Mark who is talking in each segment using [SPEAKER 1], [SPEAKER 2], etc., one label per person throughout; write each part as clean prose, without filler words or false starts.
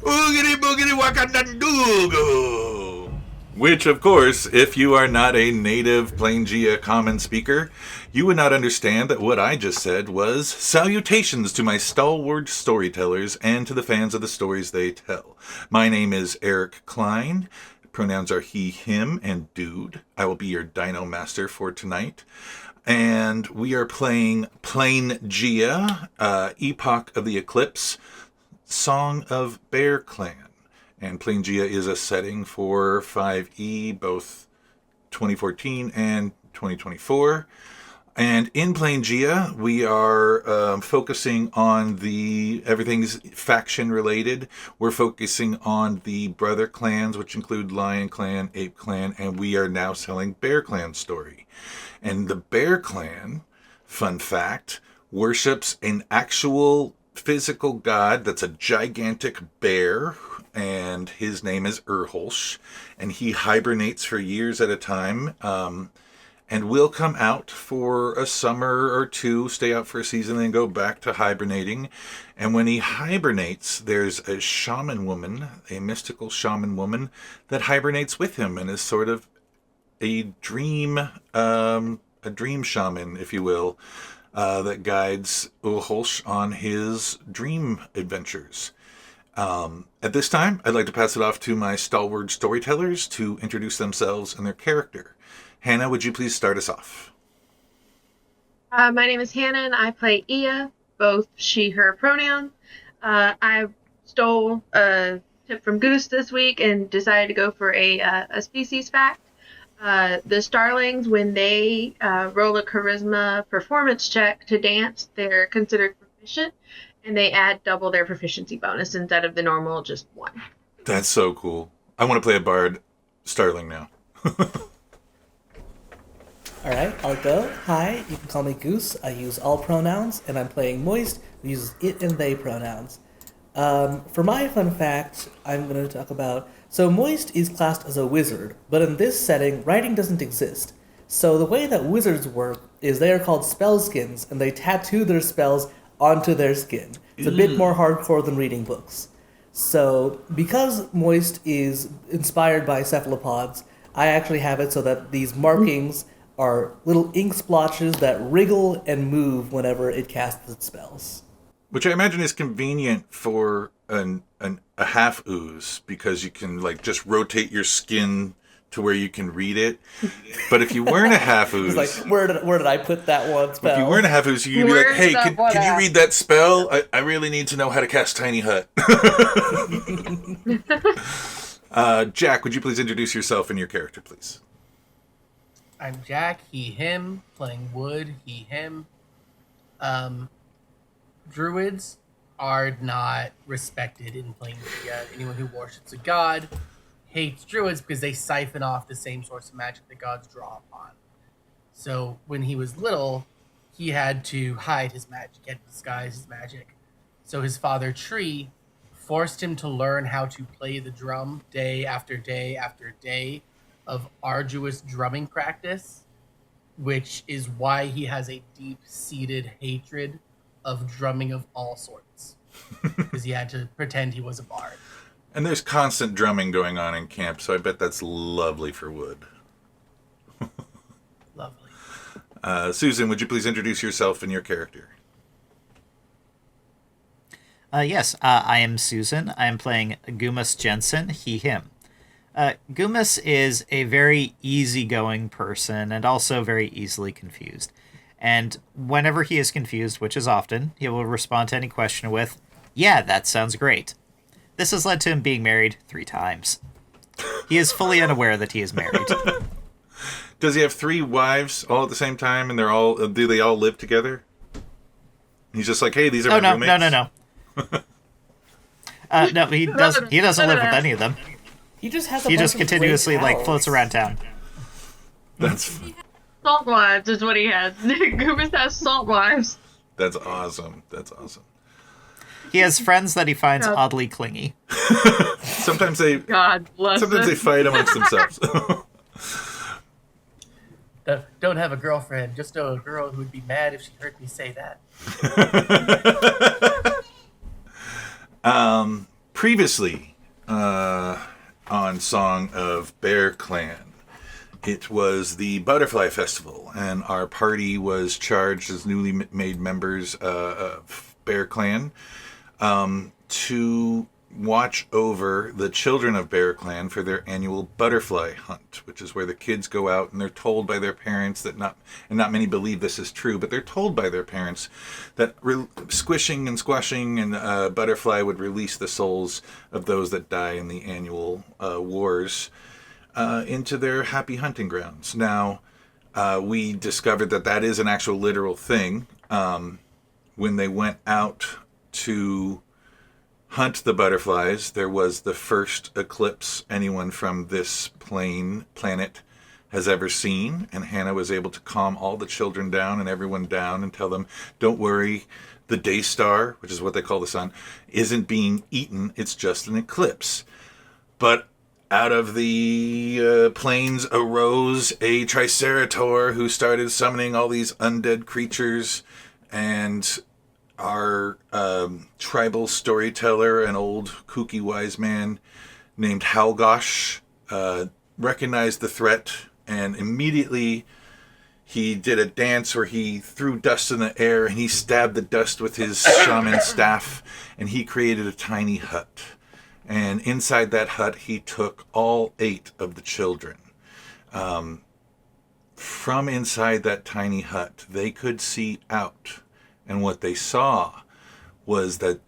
[SPEAKER 1] Oogity boogity wakandandugo. Which, of course, if you are not a native Planegea common speaker, you would not understand that what I just said was salutations to my stalwart storytellers and to the fans of the stories they tell. My name is Erik Klein. Pronouns are he, him, and dude. I will be your Dino master for tonight. And we are playing Planegea, Epoch of the Eclipse, Song of Bear Clan. And Planegea is a setting for 5e, both 2014 and 2024. And in Planegea, we are focusing on everything's faction related. We're focusing on the brother clans, which include Lion Clan, Ape Clan, and we are now selling Bear Clan story. And the Bear Clan, fun fact, worships an actual physical god that's a gigantic bear, and his name is Urholsh, and he hibernates for years at a time, and will come out for a summer or two, stay out for a season, then go back to hibernating. And when he hibernates, there's a shaman woman, a mystical shaman woman, that hibernates with him and is sort of a dream shaman, if you will, that guides Urholsh on his dream adventures. At this time, I'd like to pass it off to my stalwart storytellers to introduce themselves and their character. Hannah, would you please start us off?
[SPEAKER 2] My name is Hannah, and I play Ia, both she, her pronouns. I stole a tip from Goose this week and decided to go for a species fact. The Starlings, when they roll a charisma performance check to dance, they're considered proficient, and they add double their proficiency bonus instead of the normal just 1.
[SPEAKER 1] That's so cool. I want to play a bard Starling now.
[SPEAKER 3] Alright, I'll go. Hi, you can call me Goose. I use all pronouns, and I'm playing Moist, who uses it and they pronouns. For my fun fact, I'm going to talk about... So Moist is classed as a wizard, but in this setting, writing doesn't exist. So the way that wizards work is they are called spellskins, and they tattoo their spells onto their skin. It's a bit more hardcore than reading books. So because Moist is inspired by cephalopods, I actually have it so that these markings are little ink splotches that wriggle and move whenever it casts its spells.
[SPEAKER 1] Which I imagine is convenient for a half ooze, because you can just rotate your skin to where you can read it. But if you weren't a half ooze,
[SPEAKER 3] it's like, where did I put that one spell?
[SPEAKER 1] If you weren't a half ooze, you'd be like, hey, can you read that spell? I really need to know how to cast Tiny Hut. Jack, would you please introduce yourself and your character, please?
[SPEAKER 4] I'm Jack, he, him, playing wood, he, him. Druids are not respected in Planegea. Anyone who worships a god hates druids because they siphon off the same source of magic that gods draw upon. So when he was little, he had to hide his magic, he had to disguise his magic. So his father, Chree, forced him to learn how to play the drum day after day after day of arduous drumming practice, which is why he has a deep-seated hatred of drumming of all sorts, because he had to pretend he was a bard.
[SPEAKER 1] And there's constant drumming going on in camp, so I bet that's lovely for wood.
[SPEAKER 4] Lovely.
[SPEAKER 1] Susan, would you please introduce yourself and your character?
[SPEAKER 5] Yes, I am Susan. I am playing Gummas Jensen, he, him. Gummas is a very easygoing person and also very easily confused. And whenever he is confused, which is often, he will respond to any question with, "Yeah, that sounds great." This has led to him being married 3 times. He is fully unaware that he is married.
[SPEAKER 1] Does he have 3 wives all at the same time, and do they all live together? He's just like, hey, these are my roommates.
[SPEAKER 5] No. No, he doesn't live with any of them.
[SPEAKER 3] He just
[SPEAKER 5] continuously floats around town.
[SPEAKER 1] That's fun.
[SPEAKER 2] Salt wives is what he has. Gummas has salt wives.
[SPEAKER 1] That's awesome.
[SPEAKER 5] He has friends that he finds oddly clingy.
[SPEAKER 1] Sometimes they fight amongst themselves.
[SPEAKER 4] Don't have a girlfriend. Just know a girl who would be mad if she heard me say that.
[SPEAKER 1] Previously, on Song of Bear Clan, it was the Butterfly Festival, and our party was charged as newly made members of Bear Clan to watch over the children of Bear Clan for their annual butterfly hunt, which is where the kids go out and they're told by their parents that not many believe this is true, but they're told by their parents that squishing and squashing and butterfly would release the souls of those that die in the annual wars into their happy hunting grounds. Now, we discovered that is an actual literal thing. When they went out to hunt the butterflies, there was the first eclipse anyone from this planet has ever seen, and Hannah was able to calm all the children down and everyone down and tell them, don't worry, the day star, which is what they call the sun, isn't being eaten, it's just an eclipse. But out of the plains arose a Tricerator who started summoning all these undead creatures, and our tribal storyteller, an old kooky wise man named Halgosh, recognized the threat, and immediately he did a dance where he threw dust in the air and he stabbed the dust with his shaman staff, and he created a tiny hut. And inside that hut, he took all 8 of the children. From inside that tiny hut, they could see out. And what they saw was that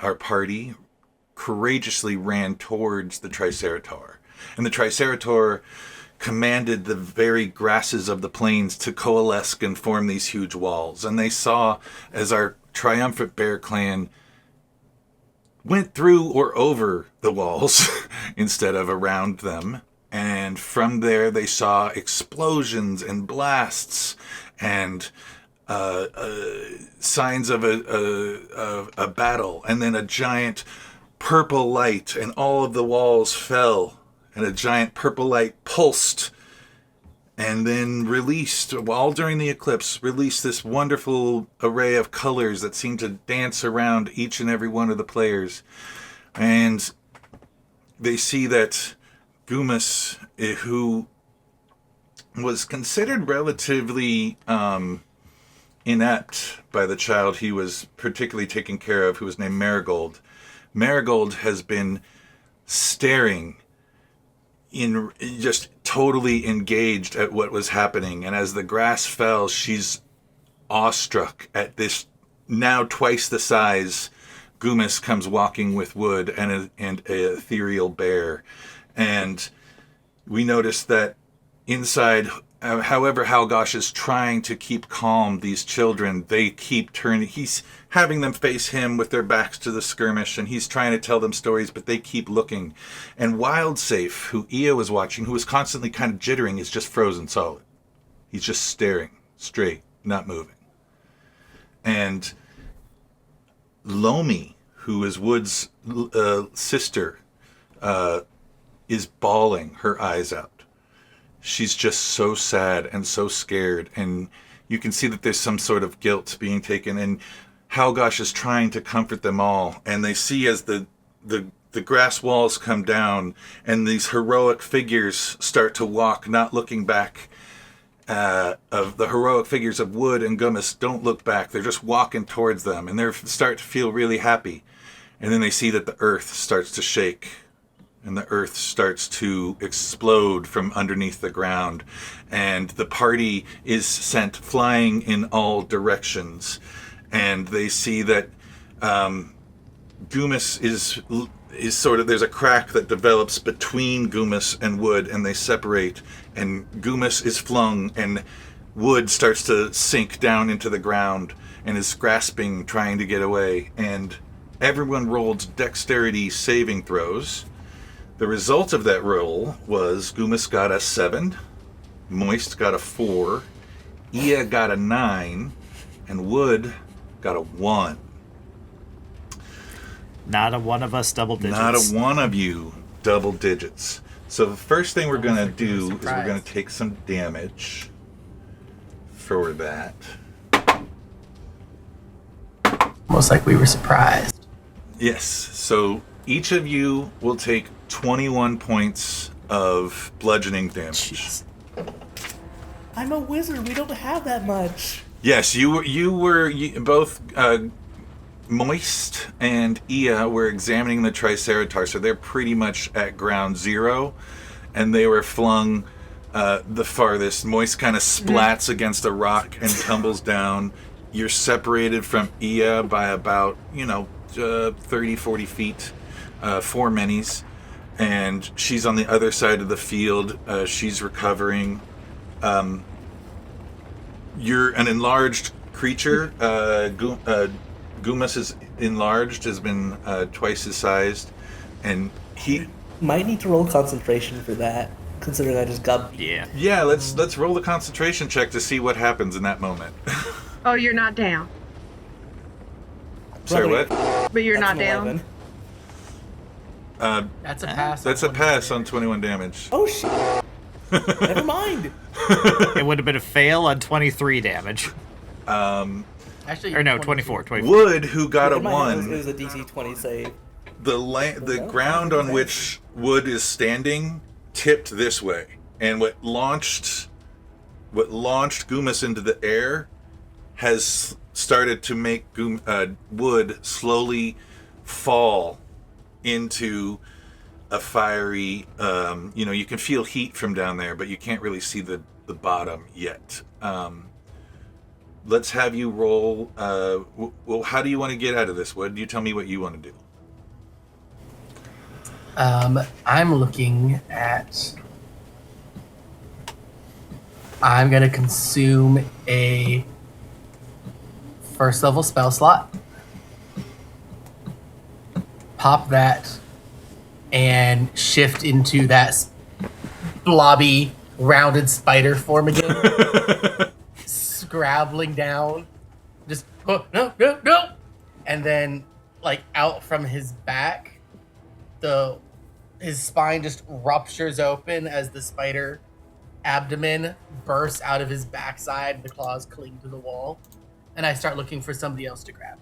[SPEAKER 1] our party courageously ran towards the Tricerator. And the Tricerator commanded the very grasses of the plains to coalesce and form these huge walls. And they saw as our triumphant Bear Clan went through or over the walls instead of around them. And from there they saw explosions and blasts and signs of a battle, and then a giant purple light, and all of the walls fell, and a giant purple light pulsed, and then released, all during the eclipse, released this wonderful array of colors that seemed to dance around each and every one of the players. And they see that Gummas, who was considered relatively inept by the child he was particularly taking care of, who was named Marigold. Marigold has been staring in, just totally engaged at what was happening. And as the grass fell, she's awestruck at this now twice the size Gummas comes walking with wood and an ethereal bear. And we noticed that inside, however Halgosh is trying to keep calm these children, they keep turning. He's having them face him with their backs to the skirmish, and he's trying to tell them stories, but they keep looking. And Wildsafe, who Ia was watching, who was constantly kind of jittering, is just frozen solid. He's just staring straight, not moving. And Lomi, who is Wood's sister, is bawling her eyes out. She's just so sad and so scared, and you can see that there's some sort of guilt being taken, and Halgosh is trying to comfort them all, and they see as the grass walls come down and these heroic figures start to walk, not looking back. Of the heroic figures of Wood and Gummas don't look back. They're just walking towards them, and they start to feel really happy. And then they see that the earth starts to shake, and the earth starts to explode from underneath the ground, and the party is sent flying in all directions. And they see that Gummas is sort of, there's a crack that develops between Gummas and Wood, and they separate, and Gummas is flung, and Wood starts to sink down into the ground and is grasping, trying to get away. And everyone rolled dexterity saving throws. The result of that roll was Gummas got a 7, Moist got a 4, Ia got a 9, and Wood got a 1.
[SPEAKER 5] Not a one of us double digits.
[SPEAKER 1] Not a one of you double digits. So the first thing we're going to do is we're going to take some damage for that.
[SPEAKER 4] Almost like we were surprised.
[SPEAKER 1] Yes. So each of you will take 21 points of bludgeoning damage.
[SPEAKER 5] Jeez.
[SPEAKER 3] I'm a wizard. We don't have that much.
[SPEAKER 1] Yes, you were both Moist and Ia were examining the Triceratops, so they're pretty much at ground zero, and they were flung the farthest. Moist kind of splats against a rock and tumbles down. You're separated from Ia by about, 30, 40 feet, 4 minis, and she's on the other side of the field. She's recovering. You're an enlarged creature. Gummas is enlarged, has been twice his sized, and he
[SPEAKER 3] Might need to roll concentration for that, considering I just got beat.
[SPEAKER 5] Yeah.
[SPEAKER 1] Yeah, let's roll the concentration check to see what happens in that moment.
[SPEAKER 2] Oh, you're not down.
[SPEAKER 1] Sorry,
[SPEAKER 3] Brother,
[SPEAKER 1] what?
[SPEAKER 2] But you're
[SPEAKER 3] that's
[SPEAKER 2] not
[SPEAKER 3] an
[SPEAKER 2] down.
[SPEAKER 3] 11.
[SPEAKER 4] That's a pass.
[SPEAKER 1] That's a pass on 21 damage.
[SPEAKER 3] Oh shit! Never mind.
[SPEAKER 5] It would have been a fail on 23 damage.
[SPEAKER 4] Actually,
[SPEAKER 5] Or no, 24.
[SPEAKER 1] Wood, who got a
[SPEAKER 3] In my head,
[SPEAKER 1] 1,
[SPEAKER 3] It was a DC 20 save.
[SPEAKER 1] the ground on which Wood is standing tipped this way, and what launched Gummas into the air has started to make Wood slowly fall into a fiery. You can feel heat from down there, but you can't really see the bottom yet. Let's have you roll. Well, how do you want to get out of this, Wood? You tell me what you want to do.
[SPEAKER 4] I'm looking at. I'm gonna consume a first level spell slot. Pop that, and shift into that blobby, rounded spider form again. Scrabbling down, just no, and then out from his back, his spine just ruptures open as the spider abdomen bursts out of his backside. The claws cling to the wall, and I start looking for somebody else to grab.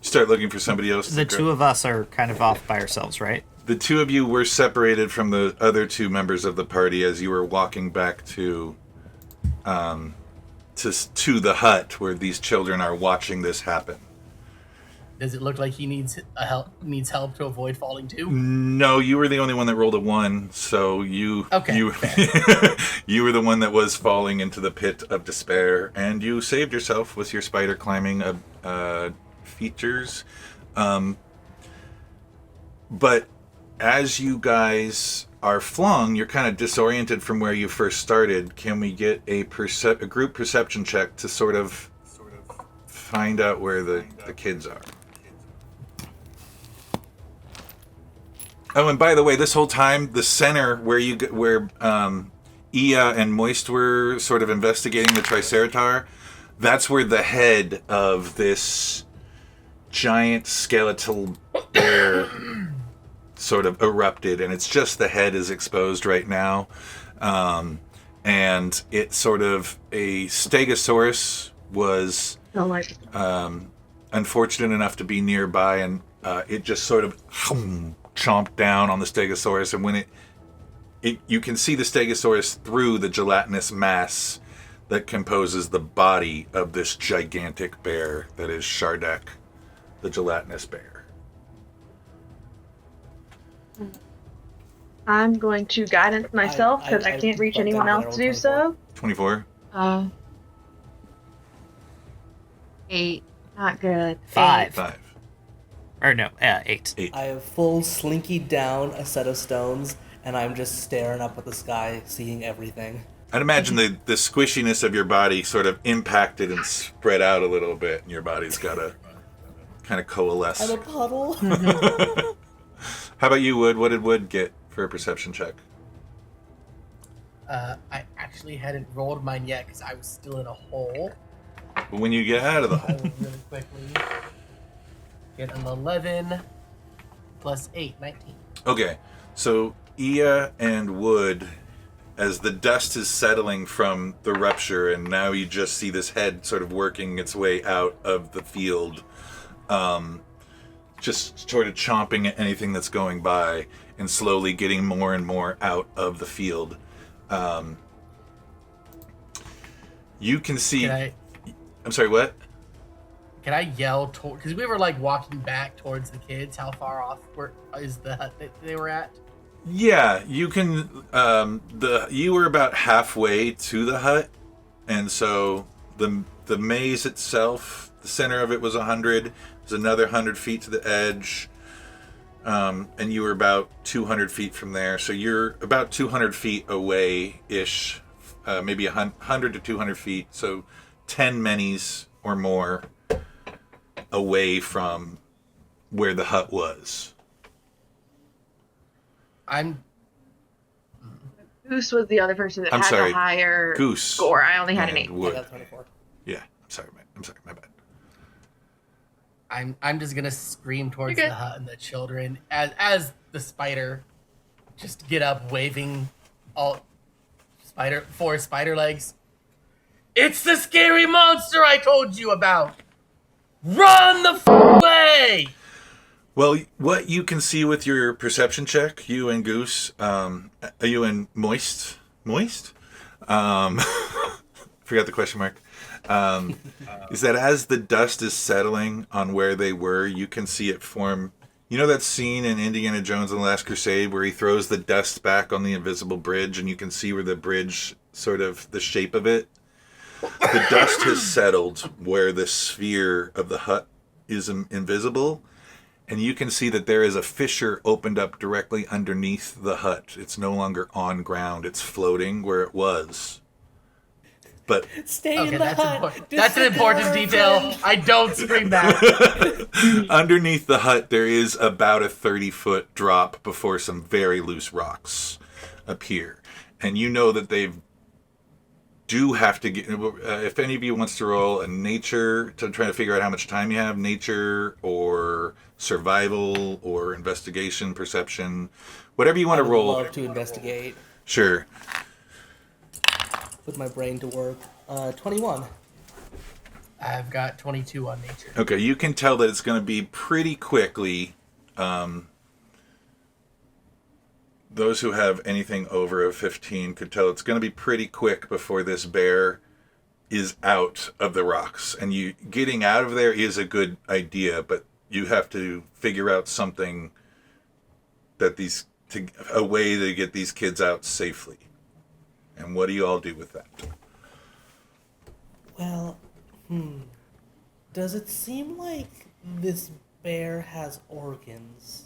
[SPEAKER 1] Start looking for somebody else.
[SPEAKER 5] The two of us are kind of off by ourselves, right?
[SPEAKER 1] The two of you were separated from the other two members of the party as you were walking back to the hut where these children are watching this happen.
[SPEAKER 4] Does it look like he needs help to avoid falling too?
[SPEAKER 1] No, you were the only one that rolled a 1, so you you were the one that was falling into the pit of despair, and you saved yourself with your spider climbing features. But as you guys are flung, you're kind of disoriented from where you first started. Can we get a group perception check to sort of find out where the kids are? Oh, and by the way, this whole time, the center where Ia and Moist were sort of investigating the Triceratops, that's where the head of this giant skeletal bear sort of erupted, and it's just the head is exposed right now. And it's sort of a Stegosaurus was unfortunate enough to be nearby, and it just sort of chomped down on the Stegosaurus, and when you can see the Stegosaurus through the gelatinous mass that composes the body of this gigantic bear that is Shardek, the gelatinous bear.
[SPEAKER 2] I'm going to guidance myself because I can't reach anyone else to do so.
[SPEAKER 1] 24.
[SPEAKER 2] 8. Not good.
[SPEAKER 5] 5.
[SPEAKER 1] 5.
[SPEAKER 5] Or no, 8.
[SPEAKER 1] 8.
[SPEAKER 3] I have full slinky down a set of stones, and I'm just staring up at the sky, seeing everything.
[SPEAKER 1] I'd imagine the squishiness of your body sort of impacted and spread out a little bit, and your body's got to kind of coalesce.
[SPEAKER 3] I'm a puddle.
[SPEAKER 1] How about you, Wood? What did Wood get for a perception check?
[SPEAKER 4] I actually hadn't rolled mine yet because I was still in a hole.
[SPEAKER 1] But when you get out of the
[SPEAKER 4] I
[SPEAKER 1] hole,
[SPEAKER 4] will really quickly get an 11 plus 8, 19.
[SPEAKER 1] okay, so Ia and Wood, as the dust is settling from the rupture, and now you just see this head sort of working its way out of the field, just sort of chomping at anything that's going by and slowly getting more and more out of the field. You can see... I'm sorry, what?
[SPEAKER 4] Can I yell because we were like walking back towards the kids. How far off is the hut that they were at?
[SPEAKER 1] Yeah, you can. You were about halfway to the hut, and so the maze itself, the center of it was 100. There's another 100 feet to the edge, and you were about 200 feet from there. So you're about 200 feet away ish, maybe 100 to 200 feet. So 10 minis or more away from where the hut was.
[SPEAKER 2] Goose was the other person that had
[SPEAKER 1] sorry.
[SPEAKER 2] a higher
[SPEAKER 1] Goose
[SPEAKER 2] score. I only had an 8.
[SPEAKER 3] I got 24.
[SPEAKER 1] Yeah, I'm sorry, my bad.
[SPEAKER 4] I'm just gonna scream towards the hut and the children as the spider just get up waving four spider legs. It's the scary monster I told you about. Run the way!
[SPEAKER 1] Well, what you can see with your perception check, you and Goose, you and Moist, forgot the question mark, is that as the dust is settling on where they were, you can see it form. You know that scene in Indiana Jones and the Last Crusade where he throws the dust back on the invisible bridge and you can see where the bridge, sort of the shape of it? The dust has settled where the sphere of the hut is invisible, and you can see that there is a fissure opened up directly underneath the hut. It's no longer on ground, it's floating where it was. But
[SPEAKER 3] Stay in the hut.
[SPEAKER 4] That's an important detail. I don't scream that.
[SPEAKER 1] underneath the hut, there is about a 30-foot drop before some very loose rocks appear. And you know that they've do have to get, if any of you wants to roll a nature to try to figure out how much time you have, nature or survival or investigation, perception, whatever you want to roll.
[SPEAKER 3] I would love to investigate.
[SPEAKER 1] Sure.
[SPEAKER 3] Put my brain to work. 21.
[SPEAKER 4] I've got 22 on nature.
[SPEAKER 1] Okay, you can tell that it's going to be pretty quickly. Those who have anything over a 15 could tell it's going to be pretty quick before this bear is out of the rocks. And you getting out of there is a good idea, but you have to figure out something that a way to get these kids out safely. And what do you all do with that?
[SPEAKER 3] Well, does it seem like this bear has organs?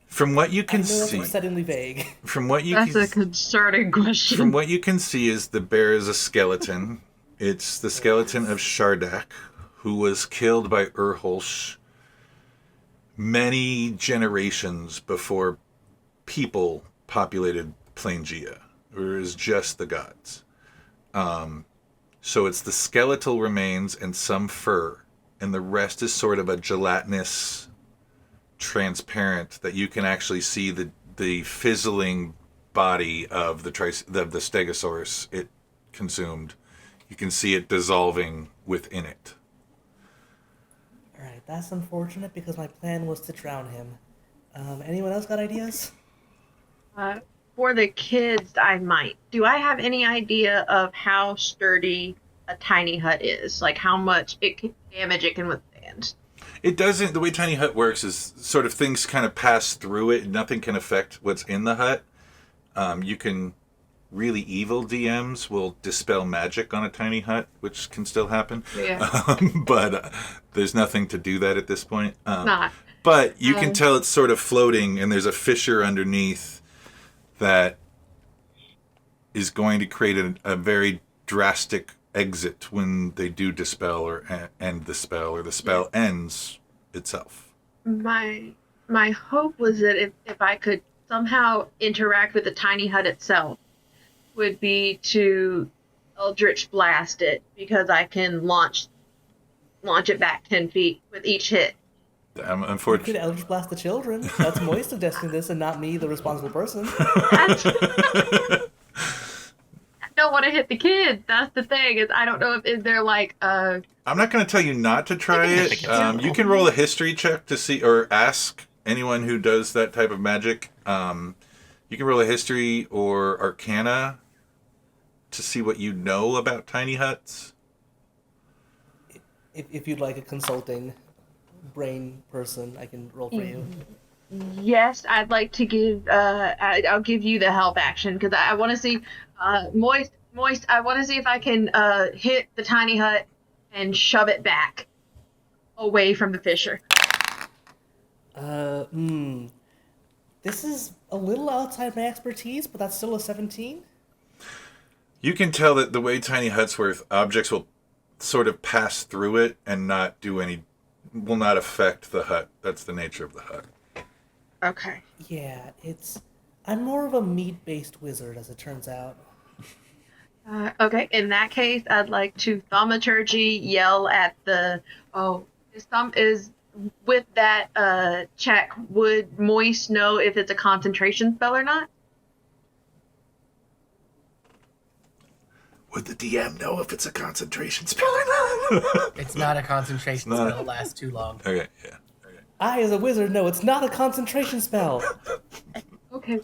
[SPEAKER 1] From what you can
[SPEAKER 3] I know
[SPEAKER 1] see,
[SPEAKER 3] that's exceedingly vague.
[SPEAKER 2] That's a concerning question.
[SPEAKER 1] From what you can see, is the bear is a skeleton. It's the skeleton of Shardak, who was killed by Urholsh many generations before people populated Planegea. It was just the gods. So it's the skeletal remains and some fur, and the rest is sort of a gelatinous, transparent that you can actually see the fizzling body of the Stegosaurus it consumed. You can see it dissolving within it.
[SPEAKER 3] Alright, that's unfortunate because my plan was to drown him. Anyone else got ideas?
[SPEAKER 2] For the kids, I might. Do I have any idea of how sturdy a tiny hut is? Like how much damage it can withstand?
[SPEAKER 1] It doesn't. The way Tiny Hut works is sort of things kind of pass through it. Nothing can affect what's in the hut. You can really evil DMs will dispel magic on a tiny hut, which can still happen.
[SPEAKER 2] Yeah.
[SPEAKER 1] But there's nothing to do that at this point.
[SPEAKER 2] Not.
[SPEAKER 1] But you can tell it's sort of floating, and there's a fissure underneath that is going to create a very drastic exit when they do dispel or end the spell, or the spell ends itself.
[SPEAKER 2] My hope was that if I could somehow interact with the tiny hut itself, would be to Eldritch Blast it, because I can launch it back 10 feet with each hit.
[SPEAKER 3] You
[SPEAKER 1] Unfortunately,
[SPEAKER 3] could Eldritch Blast the children. That's Moist suggesting this and not me, the responsible person.
[SPEAKER 2] don't want to hit the kids. That's the thing. Is I don't know if is there like
[SPEAKER 1] I'm not going to tell you not to try
[SPEAKER 5] You can
[SPEAKER 1] it.
[SPEAKER 5] hit the kids.
[SPEAKER 1] You can roll a history check to see, or ask anyone who does that type of magic. You can roll a history or arcana to see what you know about tiny huts.
[SPEAKER 3] If you'd like a consulting brain person, I can roll for you.
[SPEAKER 2] Yes, I'd like to give. I'll give you the help action because I want to see. Moist. I want to see if I can hit the tiny hut and shove it back away from the fissure.
[SPEAKER 3] This is a little outside my expertise, but that's still a 17.
[SPEAKER 1] You can tell that the way tiny huts work, objects will sort of pass through it and not do any, will not affect the hut. That's the nature of the hut.
[SPEAKER 2] Okay.
[SPEAKER 3] Yeah, I'm more of a meat-based wizard, as it turns out.
[SPEAKER 2] Okay. In that case, I'd like to thaumaturgy yell at the. Oh, his thumb is with that check. Would Moist know if it's a concentration spell or not?
[SPEAKER 1] Would the DM know if it's a concentration spell or not?
[SPEAKER 4] It's not a concentration
[SPEAKER 1] not.
[SPEAKER 4] spell. It lasts too long.
[SPEAKER 1] Okay, yeah. Okay.
[SPEAKER 3] I, as a wizard, know it's not a concentration spell.
[SPEAKER 2] Okay.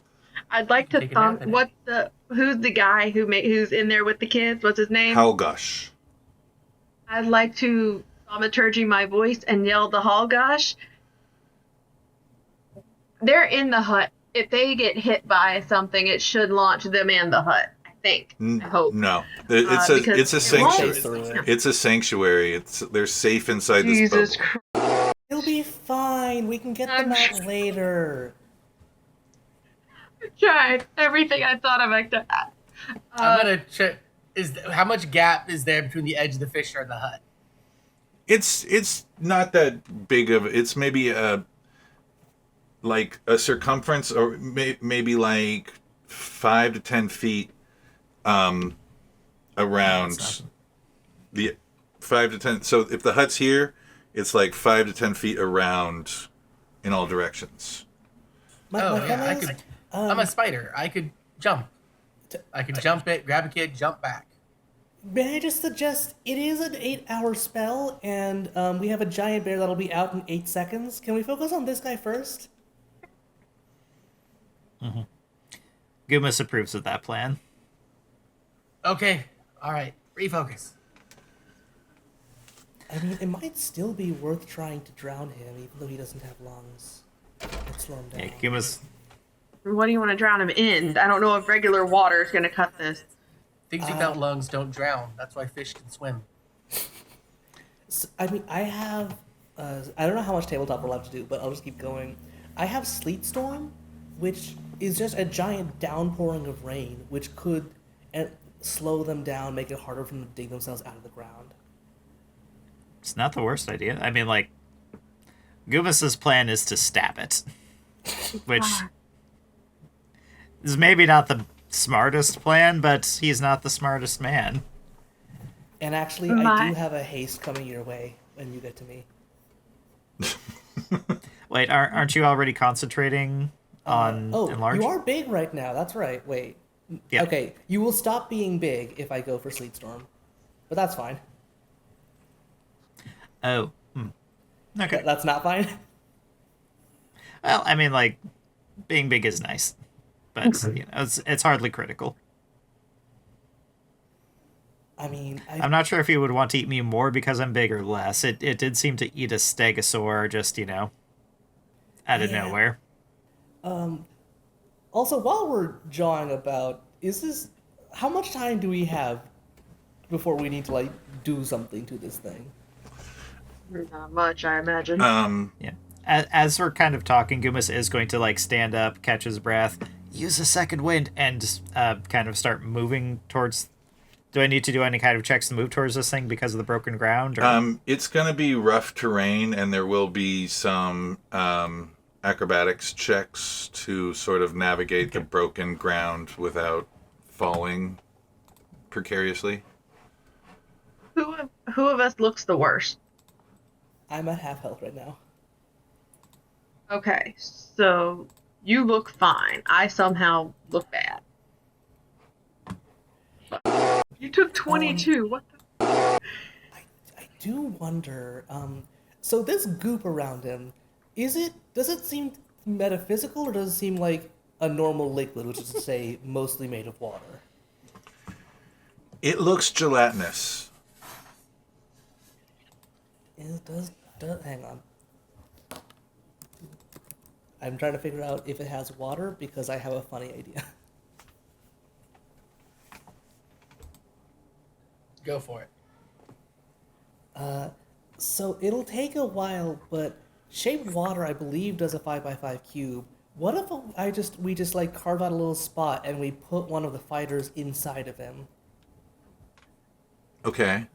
[SPEAKER 2] I'd like to
[SPEAKER 4] Take a nap in it.
[SPEAKER 2] who's the guy who's in there with the kids? What's his name?
[SPEAKER 1] Halgosh.
[SPEAKER 2] I'd like to thaumaturgy my voice and yell the Halgosh. They're in the hut. If they get hit by something, it should launch them and the hut. I think. I hope.
[SPEAKER 1] No, it's a
[SPEAKER 2] because
[SPEAKER 1] it's a
[SPEAKER 2] it won't.
[SPEAKER 1] sanctuary. It's a sanctuary. They're safe inside this
[SPEAKER 2] Jesus
[SPEAKER 1] bubble.
[SPEAKER 2] Christ.
[SPEAKER 3] It'll be fine. We can get them out later.
[SPEAKER 2] I tried everything I thought of.
[SPEAKER 4] I'm gonna check. How much gap is there between the edge of the fissure and the hut?
[SPEAKER 1] It's not that big of. It's maybe like a circumference, or maybe like 5 to 10 feet around the 5 to 10. So if the hut's here, it's like 5 to 10 feet around in all directions.
[SPEAKER 4] I'm a spider. I could jump. I could jump it, grab a kid, jump back.
[SPEAKER 3] May I just suggest, it is an 8-hour spell, and we have a giant bear that'll be out in 8 seconds. Can we focus on this guy first?
[SPEAKER 5] Mm-hmm. Gummas approves of that plan.
[SPEAKER 4] Okay. All right. Refocus.
[SPEAKER 3] I mean, it might still be worth trying to drown him, even though he doesn't have lungs. Let's slow him down.
[SPEAKER 5] Yeah, Gummas.
[SPEAKER 2] What do you want to drown him in? I don't know if regular water is going to cut this.
[SPEAKER 4] Things without lungs don't drown. That's why fish can swim.
[SPEAKER 3] So, I mean, I have... I don't know how much tabletop we're allowed to do, but I'll just keep going. I have Sleet Storm, which is just a giant downpouring of rain, which could slow them down, make it harder for them to dig themselves out of the ground.
[SPEAKER 5] It's not the worst idea. I mean, like, Gummas's plan is to stab it, which is maybe not the smartest plan, but he's not the smartest man.
[SPEAKER 3] And actually, I do have a haste coming your way when you get to me.
[SPEAKER 5] Wait, aren't you already concentrating on enlarge?
[SPEAKER 3] You are big right now. That's right. Wait.
[SPEAKER 5] Yeah.
[SPEAKER 3] Okay, you will stop being big if I go for Sleet Storm. But that's fine.
[SPEAKER 5] Oh. Okay.
[SPEAKER 3] That's not fine?
[SPEAKER 5] Well, I mean, like, being big is nice, but you know, it's hardly critical.
[SPEAKER 3] I mean,
[SPEAKER 5] I'm not sure if he would want to eat me more because I'm big or less. It did seem to eat a stegosaur just, you know, out of nowhere.
[SPEAKER 3] Also, while we're jawing about, how much time do we have before we need to, like, do something to this thing?
[SPEAKER 2] Not much, I imagine.
[SPEAKER 5] Yeah. As we're kind of talking, Gummas is going to, like, stand up, catch his breath, use a second wind, and kind of start moving towards... Do I need to do any kind of checks to move towards this thing because of the broken ground? Or?
[SPEAKER 1] It's going to be rough terrain, and there will be some acrobatics checks to sort of navigate the broken ground without falling precariously.
[SPEAKER 2] Who of us looks the worst?
[SPEAKER 3] I'm at half health right now.
[SPEAKER 2] Okay, so you look fine. I somehow look bad. You took 22. What the?
[SPEAKER 3] I do wonder. So this goop around him, does it seem metaphysical, or does it seem like a normal liquid, which is to say, mostly made of water?
[SPEAKER 1] It looks gelatinous.
[SPEAKER 3] It does. Hang on. I'm trying to figure out if it has water because I have a funny idea.
[SPEAKER 4] Go for it.
[SPEAKER 3] So it'll take a while, but shaped water, I believe, does a 5x5 cube. What if we just like carve out a little spot and we put one of the fighters inside of him?
[SPEAKER 1] Okay.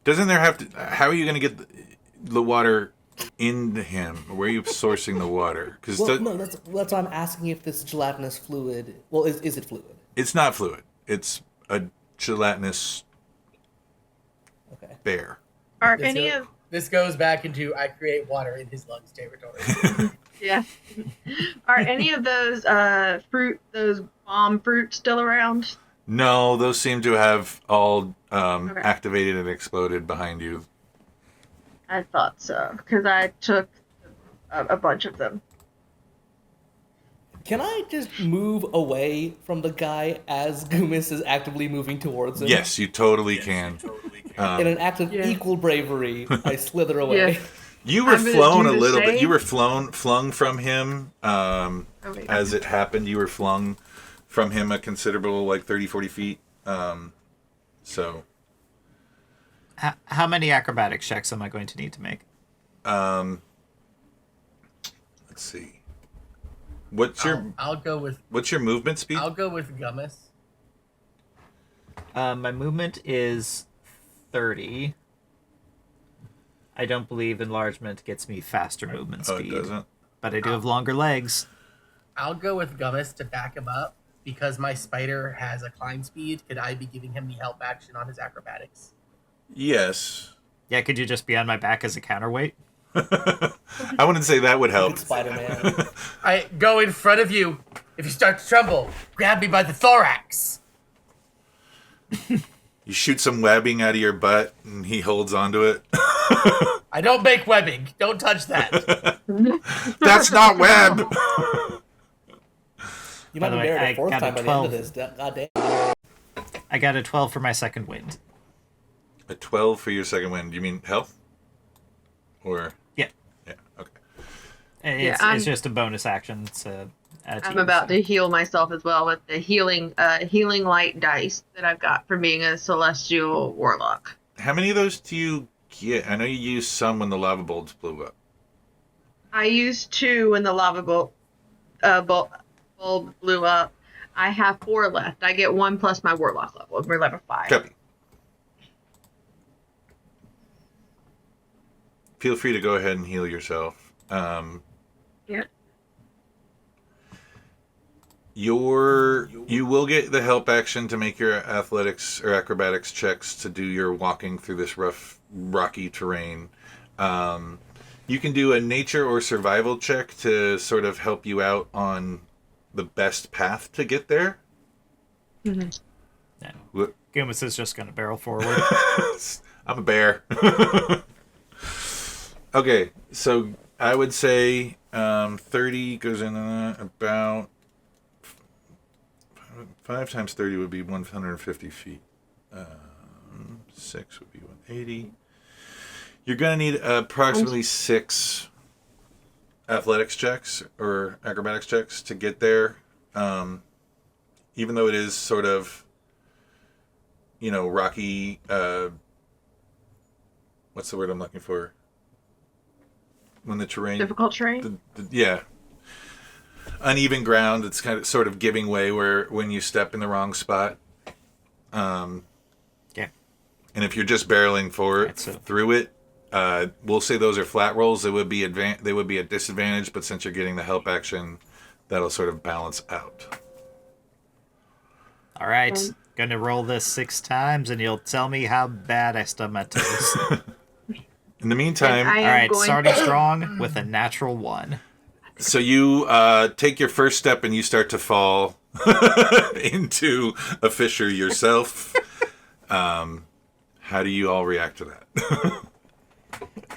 [SPEAKER 1] Doesn't there have to? How are you going to get the water into him? Where are you sourcing the water? Because
[SPEAKER 3] No, that's why I'm asking if this gelatinous fluid. Well, is it fluid?
[SPEAKER 1] it's not fluid. It's a gelatinous
[SPEAKER 3] Okay.
[SPEAKER 1] bear.
[SPEAKER 2] Are any of
[SPEAKER 4] This goes back into I create water in his lungs territory.
[SPEAKER 2] yeah? Are any of those those bomb fruit still around?
[SPEAKER 1] No, those seem to have all
[SPEAKER 2] Okay.
[SPEAKER 1] activated and exploded behind you.
[SPEAKER 2] I thought so because I took a bunch of them.
[SPEAKER 3] Can I just move away from the guy as Gummas is actively moving towards him?
[SPEAKER 1] Yes, you totally can.
[SPEAKER 3] In an act of equal bravery, I slither away.
[SPEAKER 2] Yeah.
[SPEAKER 1] You were
[SPEAKER 2] I'm gonna
[SPEAKER 1] flown
[SPEAKER 2] do
[SPEAKER 1] a
[SPEAKER 2] the
[SPEAKER 1] little bit.
[SPEAKER 2] same.
[SPEAKER 1] You were flung from him
[SPEAKER 2] wait.
[SPEAKER 1] as it happened. You were flung from him a considerable, like 30, 40 feet. So,
[SPEAKER 5] How many acrobatics checks am I going to need to make?
[SPEAKER 1] let's see. What's
[SPEAKER 4] I'll go with
[SPEAKER 1] your movement speed?
[SPEAKER 4] I'll go with Gummas.
[SPEAKER 5] My movement is 30. I don't believe enlargement gets me faster movement
[SPEAKER 1] Oh,
[SPEAKER 5] speed.
[SPEAKER 1] it doesn't.
[SPEAKER 5] But I do have longer legs.
[SPEAKER 4] I'll go with Gummas to back him up because my spider has a Klein speed. Could I be giving him the help action on his acrobatics?
[SPEAKER 1] Yes.
[SPEAKER 5] Yeah, could you just be on my back as a counterweight?
[SPEAKER 1] I wouldn't say that would help.
[SPEAKER 3] Good Spider-Man.
[SPEAKER 4] I go in front of you. If you start to tremble, grab me by the thorax.
[SPEAKER 1] You shoot some webbing out of your butt, and he holds onto it.
[SPEAKER 4] I don't make webbing. Don't touch that.
[SPEAKER 1] That's not web.
[SPEAKER 3] You
[SPEAKER 5] By
[SPEAKER 3] might
[SPEAKER 5] the
[SPEAKER 3] be
[SPEAKER 5] way,
[SPEAKER 3] married
[SPEAKER 5] I
[SPEAKER 3] a fourth
[SPEAKER 5] got a
[SPEAKER 3] time by the end of
[SPEAKER 5] 12.
[SPEAKER 3] this. God damn.
[SPEAKER 5] I got a 12 for my second wind.
[SPEAKER 1] A 12 for your second win. Do you mean health? Or
[SPEAKER 5] Yeah.
[SPEAKER 1] yeah, okay.
[SPEAKER 5] It's just a bonus action. It's
[SPEAKER 2] I'm about to heal myself as well with the healing light dice that I've got from being a celestial warlock.
[SPEAKER 1] How many of those do you get? I know you used some when the lava bulbs blew up.
[SPEAKER 2] I used 2 when the lava bulb blew up. I have 4 left. I get 1 plus my warlock level. We're level 5.
[SPEAKER 1] Copy. Feel free to go ahead and heal yourself.
[SPEAKER 2] Yeah.
[SPEAKER 1] You will get the help action to make your athletics or acrobatics checks to do your walking through this rough, rocky terrain. You can do a nature or survival check to sort of help you out on the best path to get there.
[SPEAKER 2] Mm-hmm.
[SPEAKER 5] Yeah.
[SPEAKER 1] What?
[SPEAKER 5] Gummas is just going to barrel forward.
[SPEAKER 1] I'm a bear. Okay, so I would say 30 goes in about 5 times 30 would be 150 feet. 6 would be 180. You're going to need approximately 6 athletics checks or acrobatics checks to get there. Even though it is sort of, rocky. What's the word I'm looking for? When the terrain...
[SPEAKER 2] Difficult terrain?
[SPEAKER 1] Yeah. Uneven ground, it's kind of sort of giving way when you step in the wrong spot.
[SPEAKER 5] Yeah.
[SPEAKER 1] And if you're just barreling through it, we'll say those are flat rolls. They would be a disadvantage, but since you're getting the help action, that'll sort of balance out.
[SPEAKER 5] All right. Gonna roll this 6 times, and you'll tell me how bad I stubbed my toes.
[SPEAKER 1] In the meantime...
[SPEAKER 2] And
[SPEAKER 5] All right, starting strong with a natural 1.
[SPEAKER 1] So you take your first step and you start to fall into a fissure yourself. How do you all react to that?